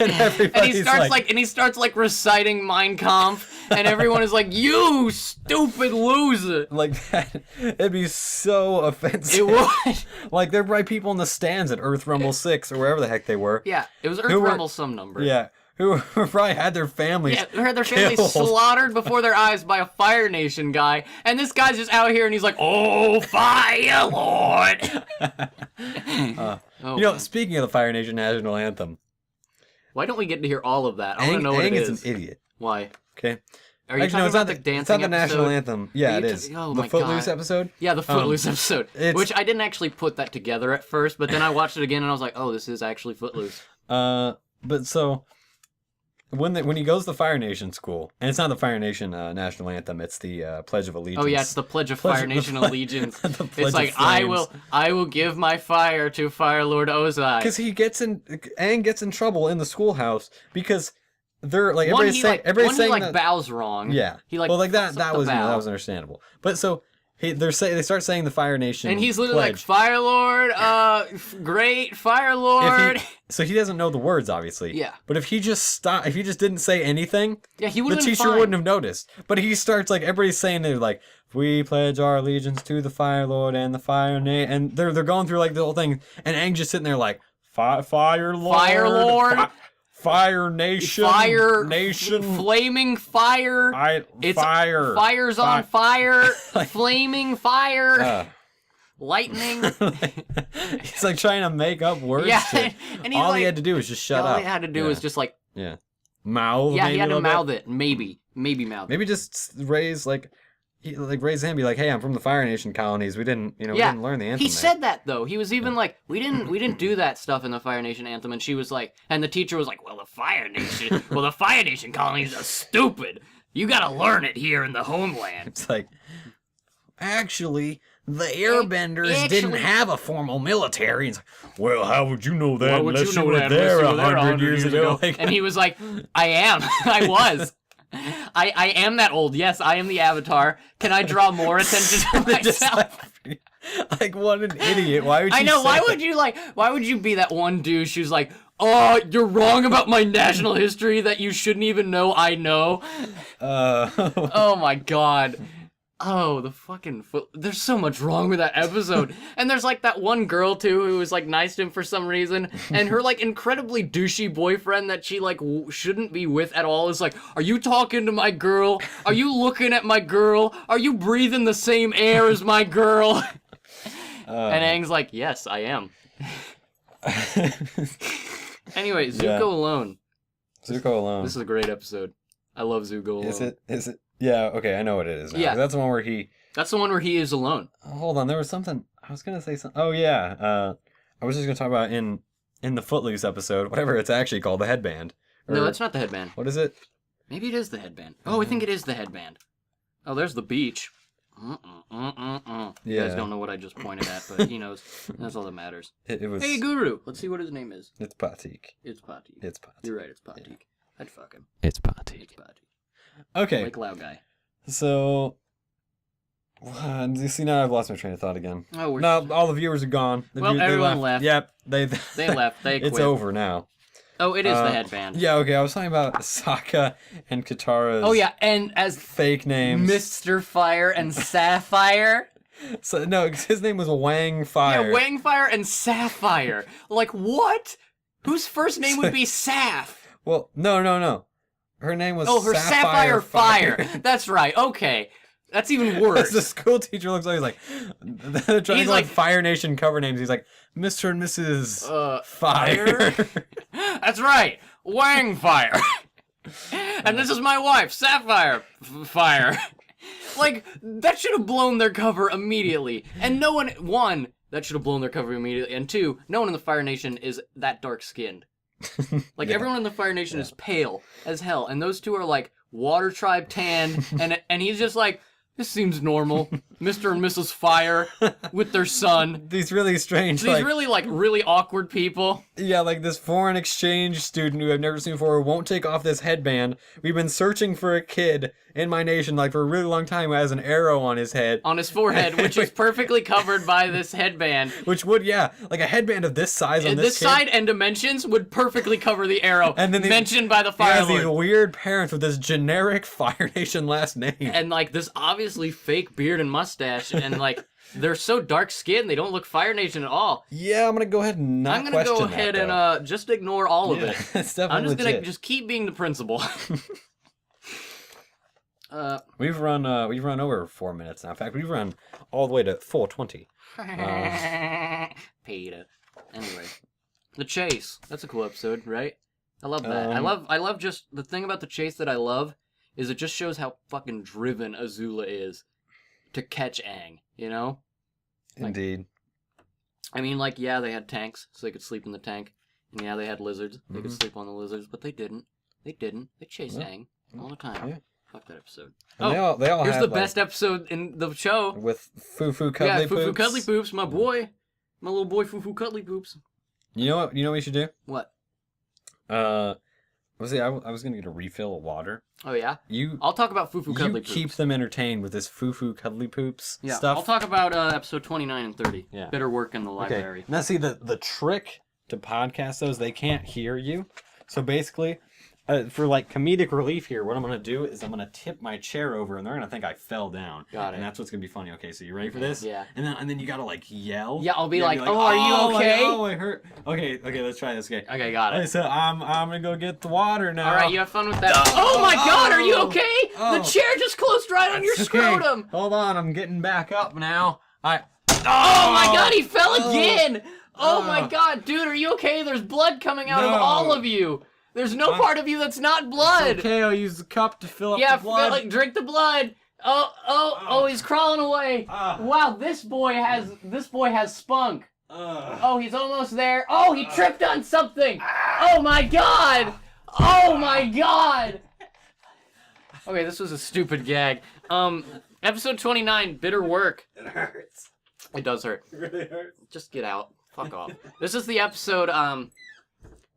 And everybody's he starts reciting Mein Kampf, and everyone is like, "You stupid loser!" like that. It'd be so offensive. It would. Like there'd probably people in the stands at Earth Rumble 6 or wherever the heck they were. Yeah, it was Earth Who were- Rumble some number. Yeah, who probably had their families. Yeah, who had their families killed. slaughtered before their eyes by a Fire Nation guy, and this guy's just out here and he's like, "Oh, Fire Lord!" You know, speaking of the Fire Nation national anthem, Why don't we get to hear all of that? I want to know what it Aang is. is an idiot. Why? Okay. Are you Actually, talking no, it's about not the dancing It's not the national episode? anthem. Yeah, Are it you is. oh the my Footloose God. episode. Yeah, the Footloose episode, it's- which I didn't actually put that together at first, but then I watched it again and I was like, "Oh, this is actually Footloose." But so when he goes to Fire Nation school, and it's not the Fire Nation national anthem, it's the Pledge of Allegiance. Oh yeah, it's the Pledge of Pledge Fire of- Nation Allegiance. the Pledge It's of like Flames. I will give my fire to Fire Lord Ozai. Because Aang gets in trouble in the schoolhouse because they're like One, everybody's saying he that, bows wrong. yeah. He like well, like fucks up that the was bow. that was understandable. But so they start saying the Fire Nation, And he's literally pledge. like, "Fire Lord, great Fire Lord." So he doesn't know the words, obviously. Yeah. But if he just didn't say anything, Yeah, he the would have teacher wouldn't have noticed. But he starts like everybody's saying they're like, "We pledge our allegiance to the Fire Lord and the Fire Nation," and they're going through like the whole thing, and Aang just sitting there like, Fire Lord, Fire Lord, Fire Nation, Fire Nation, flaming fire. It's fire, Fire's on fire, Like- flaming fire, lightning. He's like trying to make up words. Yeah, to- and he's all he like- had to do was just shut All up. he had to do Yeah. was just like, yeah, mouth. yeah, maybe he had a to little mouth bit. it. Maybe mouth it. Maybe just raise raise his hand, be like, "Hey, I'm from the Fire Nation colonies. We didn't learn the anthem." He there." said that though. He was even like, we didn't do that stuff in the Fire Nation anthem, and she was like, and the teacher was like, "Well, the Fire Nation colonies are stupid. You gotta learn it here in the homeland." It's like, actually, the Airbenders didn't Actually- have a formal military. It's like, well, how would you know that Why would unless you know were that there unless you were there 100 years ago? Like, And he was like, "I am. I was. I am that old. Yes, I am the Avatar. Can I draw more attention to they're just myself?" like, what an idiot. Why would you I know. say Why that? would you why would you be that one douche who's like, "Oh, you're wrong about my national history that you shouldn't even know I know." Oh my God. Oh, the fucking there's so much wrong with that episode. And there's like that one girl too who was like nice to him for some reason, and her like incredibly douchey boyfriend that she like shouldn't be with at all is like, "Are you talking to my girl? Are you looking at my girl? Are you breathing the same air as my girl?" And Aang's like, "Yes, I am." Anyway, Zuko Yeah. Alone. Zuko Alone. This is a great episode. I love Zuko Alone. Is it? Yeah, okay, I know what it is now. Yeah. That's the one where he... That's the one where he is alone. Hold on, there was something... I was going to say something... Oh, yeah. I was just going to talk about in the Footloose episode, whatever it's actually called, the headband. No, Or- that's not the headband. What is it? Maybe it is the headband. Oh, I think it is the headband. Oh, there's the beach. You Yeah. guys don't know what I just pointed at, but he knows. That's all that matters. It was... Hey, Guru. Let's see what his name is. It's Patik. It's Patik. It's Patik. You're right, it's Patik. I'd fuck him. It's Patik. It's Patik. Okay, Like Lao guy. so... You see, now I've lost my train of thought again. Oh, we're... No, all the viewers are gone. Well, They everyone left. Yep, They left. They quit. It's over now. Oh, it is the headband. Yeah, okay, I was talking about Sokka and Katara's Oh, yeah, and as fake names. Mr. Fire and Sapphire. So, no, 'cause his name was Wang Fire. Yeah, Wangfire and Sapphire. Like, what? Whose first name would be Saf? Well, no. Her name was Oh, her Sapphire Fire. Fire. That's right. Okay. That's even As worse. the school teacher looks like, he's like, they're trying He's to like like- Fire Nation cover names. He's like, Mr. and Mrs. Fire? That's right. Wangfire. And this is my wife, Sapphire Fire. Like, that should have blown their cover immediately. And no one, that should have blown their cover immediately. And two, no one in the Fire Nation is that dark-skinned. Like, Yeah. everyone in the Fire Nation is pale as hell. And those two are, like, water tribe tan. And he's just like, this seems normal. Mr. and Mrs. Fire with their son. These really strange, These really awkward people. yeah, like this foreign exchange student who I've never seen before won't take off this headband. We've been searching for a kid in my nation like for a really long time who has an arrow on his head. On his forehead, which is perfectly covered by this headband. Which would, yeah, like a headband of this size on This kid. side and dimensions would perfectly cover the arrow And then mentioned by the He Fire has these Lord. weird parents with this generic Fire Nation last name. And like this obviously fake beard and mustache, and like they're so dark skinned they don't look Fire Nation at all. Yeah, I'm gonna go ahead and not I'm gonna go ahead and just ignore all of it. It's I'm definitely just gonna legit. just keep being the principal. We've run over 4 minutes now. In fact, we've run all the way to 4:20. Peter. Anyway, the chase. That's a cool episode, right? I love that. I love just the thing about the chase that I love is it just shows how fucking driven Azula is to catch Aang. You know? Indeed. I mean, like, yeah, they had tanks, so they could sleep in the tank. And yeah, they had lizards. They could sleep on the lizards, but they didn't. They didn't. They chased Aang all the time. Yeah. Fuck that episode. And they all here's have, the like, best episode in the show. with Fufu Cuddly Yeah, Poops. Fufu Cuddly Poops, my boy. My little boy Fufu Cuddly Poops. You know what? You know what we should do? What? I was gonna get a refill of water. Oh, yeah? You I'll talk about Fufu Cuddly Poops. keep them entertained with this Fufu Cuddly Poops Yeah, stuff. I'll talk about episode 29 and 30. Yeah. Better work in the Okay. library. Now see the trick to podcast those, they can't hear you. So basically, for like comedic relief here, what I'm gonna do is I'm gonna tip my chair over, and they're gonna think I fell down. Got it. And that's what's gonna be funny. Okay, so you ready for this? Yeah. And then you gotta like yell. Yeah, I'll be You like, gotta "Oh, are you okay?" Like, oh, I hurt. Okay, let's try this. Okay. Okay, got Okay, it. so I'm gonna go get the water now. All right, you have fun with that. Oh my God, are you okay? Oh. The chair just closed right on your It's okay. scrotum. Hold on, I'm getting back up now. Oh my God, he fell again. Oh my Oh. God, dude, are you okay? There's blood coming out of No. all of you. There's no part of you that's not blood. Okay, I'll use the cup to fill up Yeah, the blood. drink the blood. Oh, he's crawling away. Wow, this boy has spunk. Oh, he's almost there. Oh, he tripped on something. Oh my God. Oh my God. Okay, this was a stupid gag. Episode 29, Bitter Work. It hurts. It does hurt. It really hurts. Just get out. Fuck off. This is the episode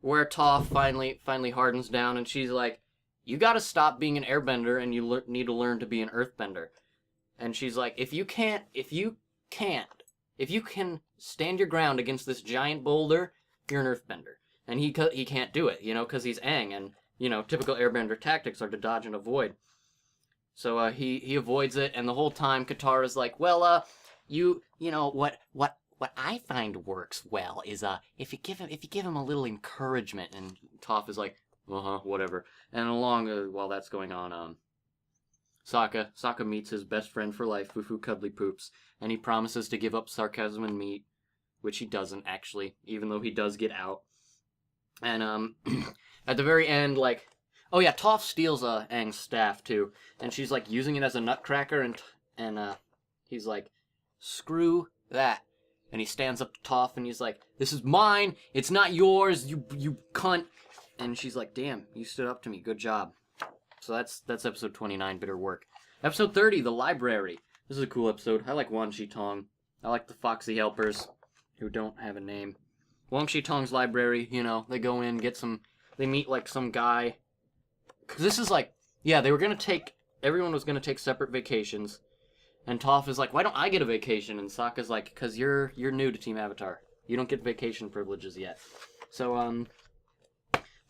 where Toph finally hardens down, and she's like, "You gotta stop being an airbender, and you need to learn to be an earthbender." And she's like, if you can stand your ground against this giant boulder, you're an earthbender." And he can't do it, because he's Aang, and typical airbender tactics are to dodge and avoid. So he avoids it, and the whole time Katara's like, "Well, what I find works well is if you give him a little encouragement." And Toph is like, whatever. And while that's going on, Sokka meets his best friend for life, Fufu Cuddly Poops, and he promises to give up sarcasm and meat, which he doesn't actually, even though he does get out. And at the very end, Toph steals Aang's staff too, and she's like using it as a nutcracker, and he's like, "Screw that." And he stands up to Toph and he's like, "This is mine. It's not yours, you cunt." And she's like, "Damn, you stood up to me. Good job." So that's episode 29, Bitter Work. Episode 30, The Library. This is a cool episode. I like Wan Shi Tong. I like the Foxy Helpers, who don't have a name. Wan Shi Tong's library, they go in, they meet like some guy. Cause this is like, yeah, everyone was gonna take separate vacations. And Toph is like, "Why don't I get a vacation?" And Sokka's like, "Cause you're new to Team Avatar. You don't get vacation privileges yet." So,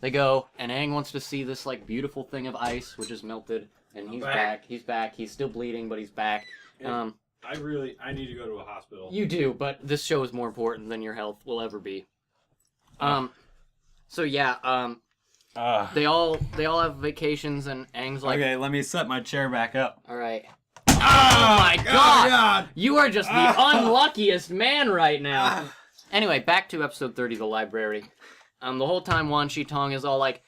they go, and Aang wants to see this, like, beautiful thing of ice, which is melted. And he's back. He's back. He's still bleeding, but he's back. I need to go to a hospital. You do, but this show is more important than your health will ever be. So yeah, they all have vacations, and Aang's like, Okay, let me set my chair back up. "All right." Oh my God! You are just the unluckiest man right now. Anyway, back to episode 30, The Library. The whole time Wan Shi Tong is all like,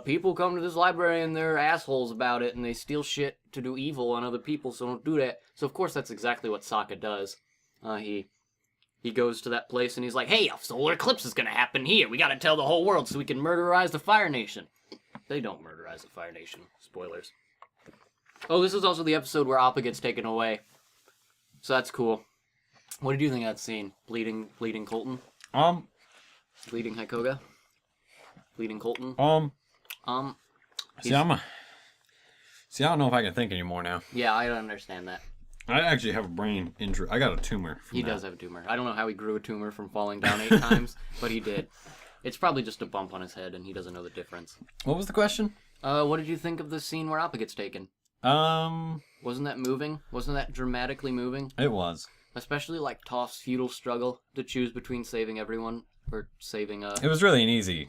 "People come to this library and they're assholes about it, and they steal shit to do evil on other people, so don't do that." So of course that's exactly what Sokka does. He goes to that place and he's like, "Hey, a solar eclipse is gonna happen here. We gotta tell the whole world so we can murderize the Fire Nation." They don't murderize the Fire Nation. Spoilers. Oh, this is also the episode where Appa gets taken away. So that's cool. What did you think of that scene? Bleeding Colton? Bleeding Hicoga? Bleeding Colton? See, I don't know if I can think anymore now. Yeah, I don't understand that. I actually have a brain injury. I got a tumor. He does have a tumor. I don't know how he grew a tumor from falling down 8 times, but he did. It's probably just a bump on his head, and he doesn't know the difference. What was the question? What did you think of the scene where Appa gets taken? Wasn't that moving? Wasn't that dramatically moving? It was. Especially, like, Toph's futile struggle to choose between saving everyone or saving, It was really an easy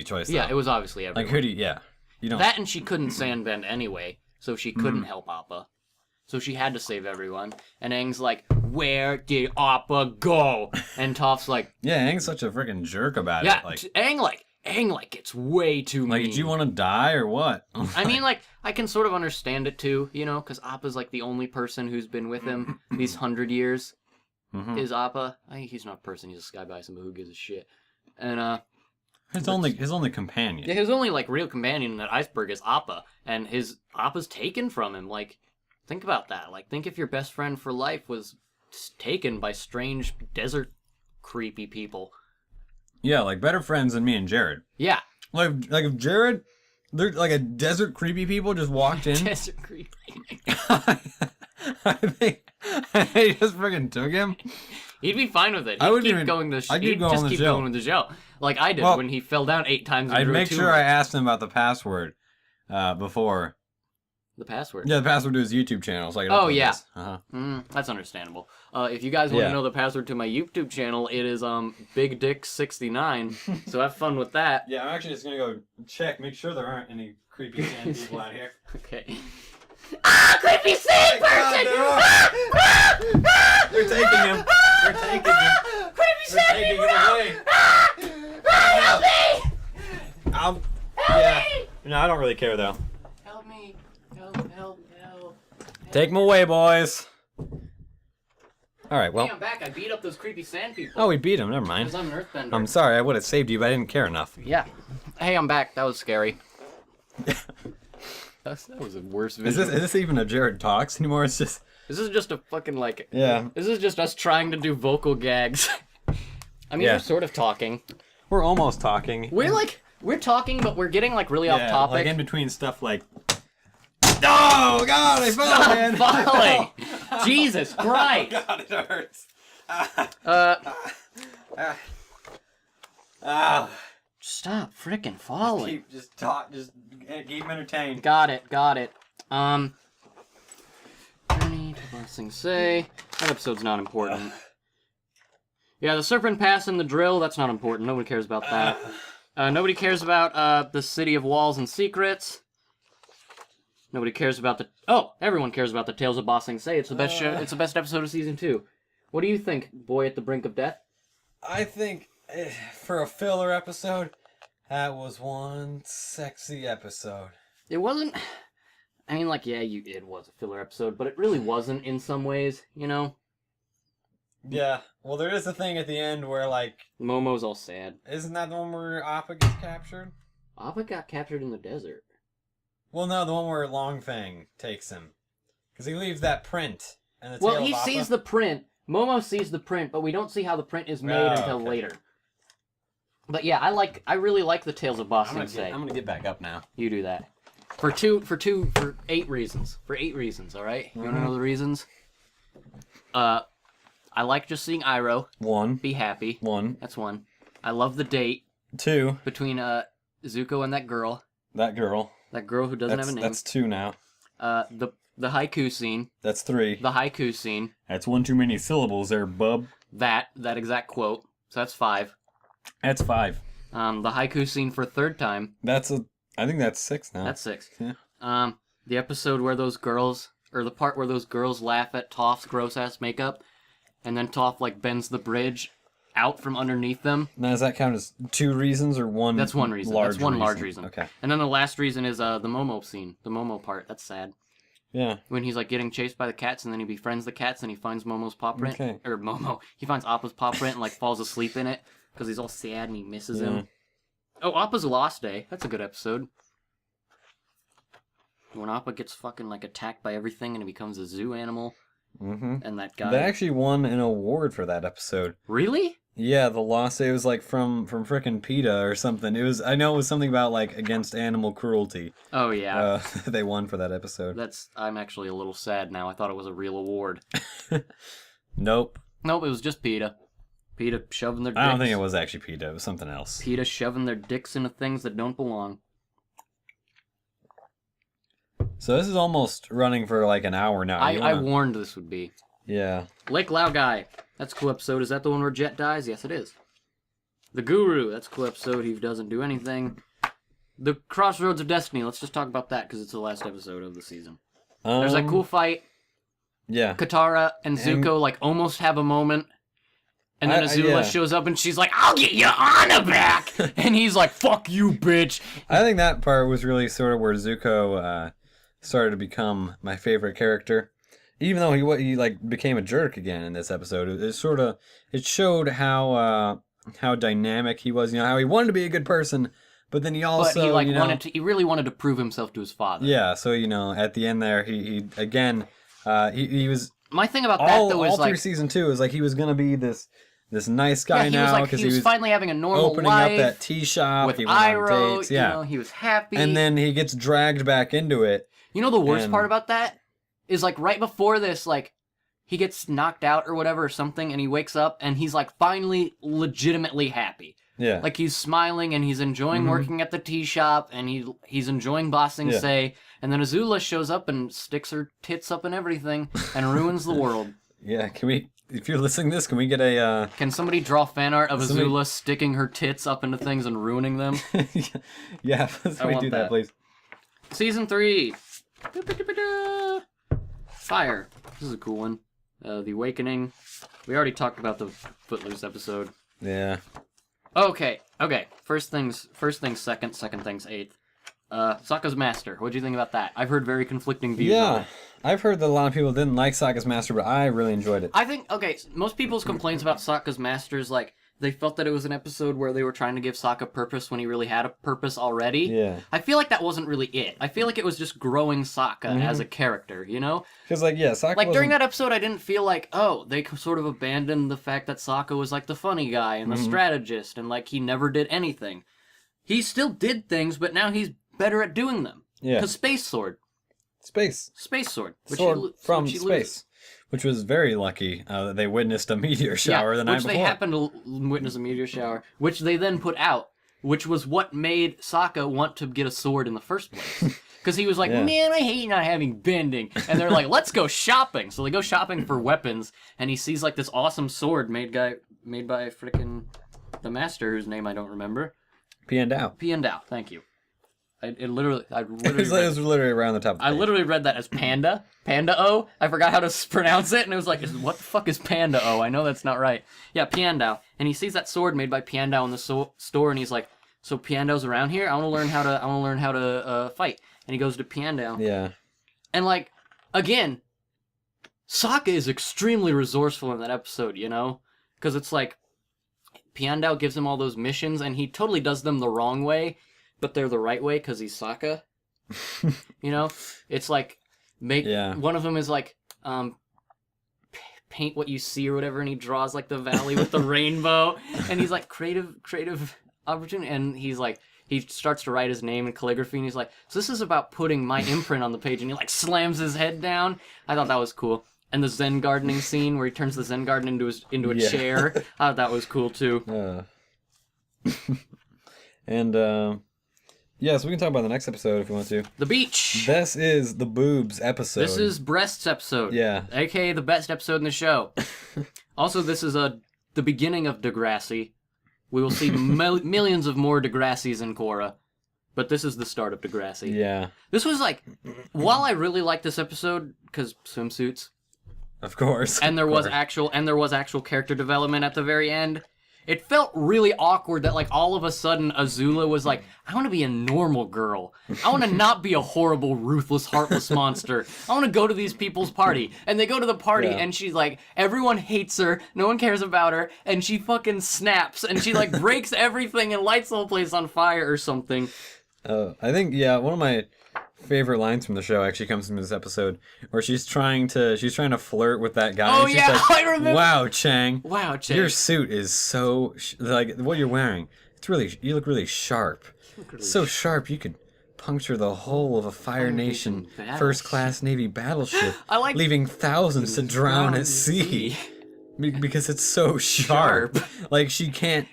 choice, Yeah, though. it was obviously everyone. Like, who do you... Yeah. You don't... That and she couldn't sandbend anyway, so she couldn't help Appa. So she had to save everyone. And Aang's like, where did Appa go? And Toph's like... Yeah, Aang's such a freaking jerk about yeah, it. Like, Aang gets way too mean. like, did you want to die or what? I mean, like, I can sort of understand it too, you know, because Appa's like the only person who's been with him these 100 years. Is Appa. He's not a person, he's a sky bison, but who gives a shit? And, his only companion. yeah, his only, like, real companion in that iceberg is Appa. And Appa's taken from him, like... Think about that. Like, think if your best friend for life was taken by strange desert creepy people. Yeah, like better friends than me and Jared. Yeah. Like if Jared, they're like a desert creepy people just walked in. Desert creepy. I think they just freaking took him. He'd be fine with it. I He'd wouldn't keep even- going to I'd he'd go just on the keep show. going with the show. Like I did Well, when he fell down 8 times and I'd grew a make tumor. sure I asked him about the password before. The password. Yeah, the password to his YouTube channel. So I could Oh, upload yeah. this. That's understandable. If you guys want to Yeah. know the password to my YouTube channel, it is Big Dick 69. So have fun with that. Yeah, I'm actually just gonna go check, make sure there aren't any creepy sand people out here. Okay. Creepy sand person! They're taking him. They're taking him. Creepy They're sand taking people! him away. Help me! Yeah. No, I don't really care though. Help me! Help! Take him away, boys. All right. Well. Hey, I'm back. I beat up those creepy sand people. Oh, we beat him. Never mind. Because I'm an earthbender. I'm sorry. I would have saved you, but I didn't care enough. Yeah. Hey, I'm back. That was scary. that was a worse Is video. this even a Jared Talks anymore? It's just. This is just a fucking like. Yeah. This is just us trying to do vocal gags. I mean, Yeah. we're sort of talking. We're almost talking. We're talking, but we're getting like really off topic. Like in between stuff like. Oh God! I fell, man. Falling. Jesus Christ. God, it hurts. Stop freaking falling. Just keep him entertained. Got it. Journey to Blessing Say. That episode's not important. Yeah, the Serpent Pass and the drill, that's not important. Nobody cares about that. Nobody cares about the City of Walls and Secrets. Nobody cares about the... Oh, everyone cares about the Tales of Ba Sing Se. It's the best show. It's the best episode of season 2. What do you think, Boy at the Brink of Death? I think for a filler episode, that was one sexy episode. It wasn't... I mean, like, yeah, it was a filler episode, but it really wasn't in some ways, you know? Yeah. Well, there is a thing at the end where, like... Momo's all sad. Isn't that the one where Appa gets captured? Appa got captured in the desert. Well, no, the one where Longfang takes him. Because he leaves that print. And the Well, tail he of Appa. sees the print. Momo sees the print, but we don't see how the print is made until okay. later. But yeah, I really like the Tales of Ba Sing Se. I'm gonna get back up now. You do that. For 8 reasons. For 8 reasons, alright? You wanna know the reasons? I like just seeing Iroh 1. be happy. 1. That's 1. I love the date 2. between Zuko and that girl. That girl. That girl who doesn't have a name. That's 2 now. The haiku scene. That's 3. The haiku scene. That's one too many syllables there, bub. That exact quote. So that's 5. That's 5. The haiku scene for a 3rd time. I think that's 6 now. That's 6. Yeah. The episode where those girls, or the part where those girls laugh at Toph's gross-ass makeup, and then Toph, like, bends the bridge out from underneath them. Now, does that count as 2 reasons or one? That's 1 reason. That's one large reason. Okay. And then the last reason is the Momo scene. The Momo part. That's sad. Yeah. When he's, like, getting chased by the cats, and then he befriends the cats, and he finds Momo's paw print. Okay. Or Momo. He finds Appa's paw print and, like, falls asleep in it, because he's all sad and he misses him. Oh, Appa's Lost Day. That's a good episode. When Appa gets fucking, like, attacked by everything and he becomes a zoo animal. and that guy. They actually won an award for that episode. Really? Yeah, the loss, it was like from frickin' PETA or something. I know it was something about like against animal cruelty. Oh yeah. They won for that episode. I'm actually a little sad now. I thought it was a real award. Nope. Nope, it was just PETA. PETA shoving their dicks. I don't think it was actually PETA. It was something else. PETA shoving their dicks into things that don't belong. So this is almost running for like an hour now. I warned this would be. Yeah. Lake Lao Guy. That's a cool episode. Is that the one where Jet dies? Yes, it is. The Guru. That's a cool episode. He doesn't do anything. The Crossroads of Destiny. Let's just talk about that because it's the last episode of the season. There's that cool fight. Yeah. Katara and Zuko like almost have a moment. And then Azula shows up and she's like, I'll get your honor back! And he's like, fuck you, bitch! I think that part was really sort of where Zuko started to become my favorite character. Even though he like became a jerk again in this episode, it showed how dynamic he was. You know, how he wanted to be a good person, but then he also he really wanted to prove himself to his father. Yeah, so at the end there, he was. My thing about that though is all through season 2 is like he was gonna be this nice guy now because he was finally having a normal opening life, up that tea shop with he went Iroh. on dates, yeah. He was happy, and then he gets dragged back into it. You know the worst part about that is like right before this, like he gets knocked out or whatever or something, and he wakes up and he's like finally legitimately happy. Yeah, like he's smiling and he's enjoying working at the tea shop and he's enjoying bossing Say, and then Azula shows up and sticks her tits up and everything and ruins the world. Yeah, can we? If you're listening to this, can we get a... Can somebody draw fan art of Azula sticking her tits up into things and ruining them? Yeah, somebody do that, please. Season 3. Fire. This is a cool one. The Awakening. We already talked about the Footloose episode. Yeah. Okay. First things second things eighth. Sokka's Master. What'd you think about that? I've heard very conflicting views on it. I've heard that a lot of people didn't like Sokka's Master, but I really enjoyed it. I think, most people's complaints about Sokka's Master is like, they felt that it was an episode where they were trying to give Sokka purpose when he really had a purpose already. Yeah. I feel like that wasn't really it. I feel like it was just growing Sokka as a character, you know? Because, Sokka like, during that episode, I didn't feel like, they sort of abandoned the fact that Sokka was, like, the funny guy and the strategist, and, like, he never did anything. He still did things, but now he's better at doing them. Yeah. Because Space Sword. Space Sword. Sword from space. Which was very lucky that they witnessed a meteor shower the night before. Which they happened to witness a meteor shower, which they then put out, which was what made Sokka want to get a sword in the first place. Because he was like, man, I hate not having bending. And they're like, let's go shopping. So they go shopping for weapons, and he sees like this awesome sword made by frickin' the master, whose name I don't remember. Piandao, thank you. I literally it was literally around the top of the page. I literally read that as Panda. Panda-O. I forgot how to pronounce it, and it was like, what the fuck is Panda-O? I know that's not right. Yeah, Piandao. And he sees that sword made by Piandao in the store, and he's like, so Piandao's around here? I want to learn how to fight. And he goes to Piandao. Yeah. And like, again, Sokka is extremely resourceful in that episode, you know? Because it's like, Piandao gives him all those missions, and he totally does them the wrong way, but they're the right way because he's Sokka. You know? It's like, one of them is like, paint what you see or whatever, and he draws like the valley with the rainbow, and he's like, creative opportunity, and he's like, he starts to write his name in calligraphy, and he's like, so this is about putting my imprint on the page, and he like slams his head down. I thought that was cool. And the Zen gardening scene where he turns the Zen garden into a chair, I thought that was cool too. And so we can talk about the next episode if you want to. The beach. This is the boobs episode. This is breasts episode. Yeah. AKA the best episode in the show. Also, this is the beginning of Degrassi. We will see millions of more Degrassis in Korra. But this is the start of Degrassi. Yeah. This was like, while I really liked this episode, because swimsuits. Of course. And there was actual character development at the very end. It felt really awkward that, like, all of a sudden Azula was like, I want to be a normal girl. I want to not be a horrible, ruthless, heartless monster. I want to go to these people's party. And they go to the party, and she's like, everyone hates her, no one cares about her, and she fucking snaps, and she, like, breaks everything and lights the whole place on fire or something. I think, one of my favorite lines from the show actually comes from this episode where she's trying to flirt with that guy. Oh, and she's yeah, like, I remember. Wow, Chang. Wow, Chang. Your suit is so like what you're wearing. You look really sharp. So sharp you could puncture the hull of a Fire Nation first-class Navy battleship, leaving thousands to drown at sea. Because it's so sharp. Like, she can't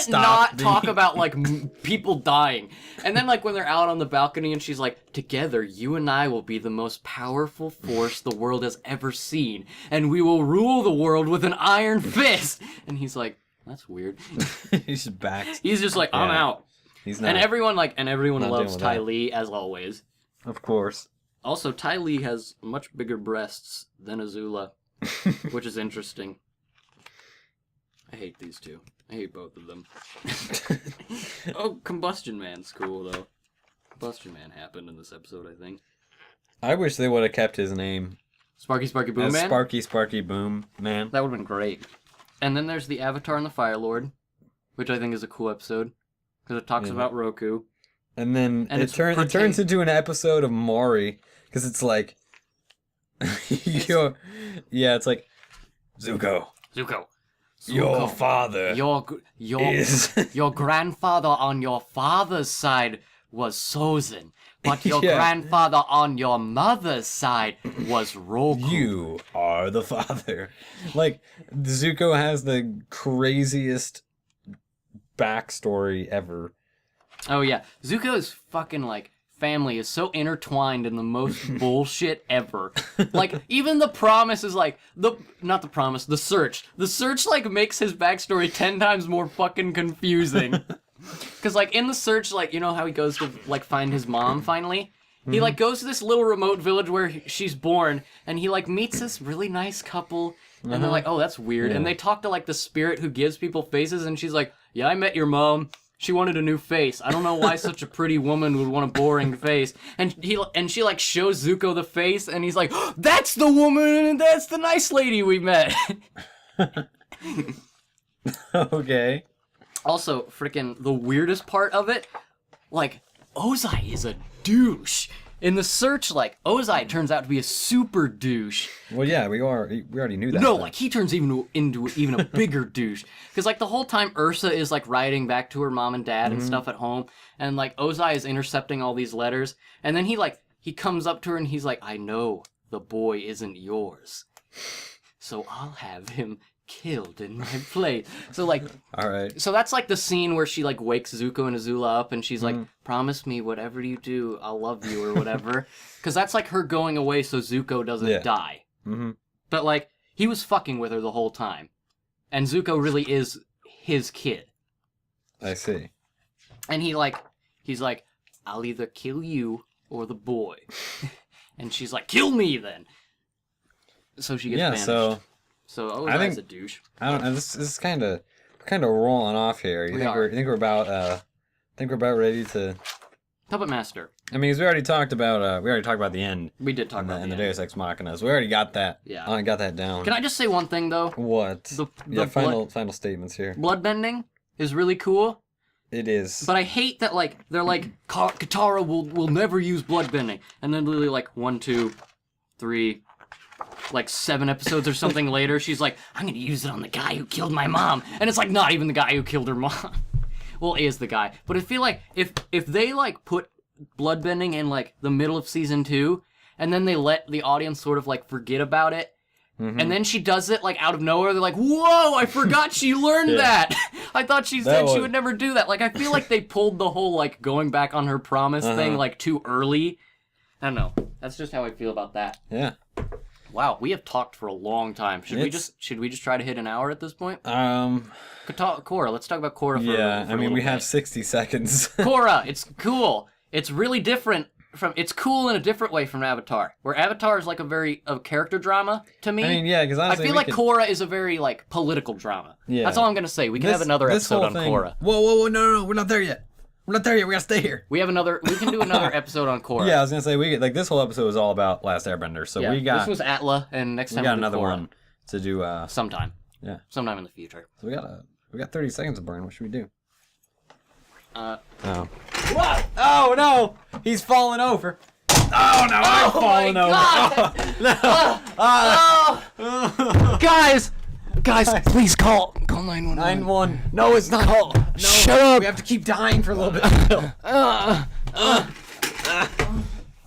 not talk about, like, people dying. And then, like, when they're out on the balcony and she's like, together, you and I will be the most powerful force the world has ever seen. And we will rule the world with an iron fist. And he's like, that's weird. He's back. He's just like, I'm out. He's not. And everyone loves Ty that. Lee, as always. Of course. Also, Ty Lee has much bigger breasts than Azula. Which is interesting. I hate these two. I hate both of them. Oh, Combustion Man's cool, though. Combustion Man happened in this episode, I think. I wish they would have kept his name. Sparky Boom as Man? Sparky Boom Man. That would have been great. And then there's the Avatar and the Fire Lord, which I think is a cool episode. Because it talks about Roku. And then it turns into an episode of Maury. Because it's like... it's like... Zuko. Your father your grandfather on your father's side was Sozin, but your grandfather on your mother's side was Roku. You are the father. Like, Zuko has the craziest backstory ever. Oh yeah, Zuko's fucking like family is so intertwined in the most bullshit ever. Like, even the promise is like, the search. The search, like, makes his backstory 10 times more fucking confusing. Because, like, in the search, like, you know how he goes to, like, find his mom finally? He, like, goes to this little remote village where she's born, and he, like, meets this really nice couple, and they're like, oh, that's weird. And they talk to, like, the spirit who gives people faces, and she's like, yeah, I met your mom. She wanted a new face. I don't know why such a pretty woman would want a boring face. And she like shows Zuko the face, and he's like, oh, "That's the woman. That's the nice lady we met." Okay. Also, freaking the weirdest part of it, like Ozai is a douche. In the search, like, Ozai turns out to be a super douche. Well, yeah, we already knew that. No, like, he turns into even a bigger douche. Because, like, the whole time Ursa is, like, writing back to her mom and dad and stuff at home, and, like, Ozai is intercepting all these letters, and then he comes up to her and he's like, I know the boy isn't yours, so I'll have him killed in my place. So, like, all right. So that's like the scene where she like wakes Zuko and Azula up and she's like, promise me whatever you do, I'll love you or whatever. Because that's like her going away so Zuko doesn't die. Mm-hmm. But like, he was fucking with her the whole time. And Zuko really is his kid. I see. And he's like, I'll either kill you or the boy. And she's like, kill me then. So she gets banished. So Ozai's a douche. I don't know. This is kind of rolling off here. You think we're about ready to Puppet Master. I mean, 'cause we already talked about the end. We did talk about the Deus Ex Machina. So we already got that. Yeah. I got that down. Can I just say one thing though? What? Final statements here. Bloodbending is really cool. It is. But I hate that like they're like Katara will never use bloodbending, and then literally like 1, 2, 3. Like 7 episodes or something later, she's like, I'm gonna use it on the guy who killed my mom. And it's like not even the guy who killed her mom. Well, is the guy. But I feel like if they like put bloodbending in like the middle of season 2, and then they let the audience sort of like forget about it, and then she does it like out of nowhere, they're like, whoa, I forgot she learned that. I thought she said she would never do that. Like, I feel like they pulled the whole like going back on her promise thing like too early. I don't know. That's just how I feel about that. Yeah. Wow, we have talked for a long time. Should we just try to hit an hour at this point? Korra, let's talk about Korra for a little bit. have 60 seconds. Korra, it's cool. It's really different it's cool in a different way from Avatar. Where Avatar is like a character drama to me. I mean, yeah, because I feel like Korra is a very like political drama. Yeah. That's all I'm gonna say. We can have another episode on Korra. Whoa, no, we're not there yet. We're not there yet. We gotta stay here. We can do another episode on Korra. Yeah, I was gonna say this whole episode was all about Last Airbender. So this was Atla, and next time we got another Korra. one to do. Sometime. Yeah. Sometime in the future. So we got 30 seconds to burn. What should we do? Oh. What? Oh no! He's falling over. Oh no! I've fallen over. Guys, please call 911. 9-1. No, it's not. No, Shut up. We have to keep dying for a little bit.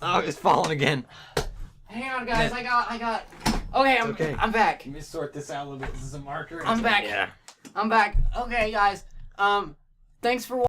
Oh, it's falling again. Hang on, guys. I got. Okay, Okay. I'm back. Let me sort this out a little bit. This is a marker. I'm back. Yeah. I'm back. Okay, guys. Thanks for watching.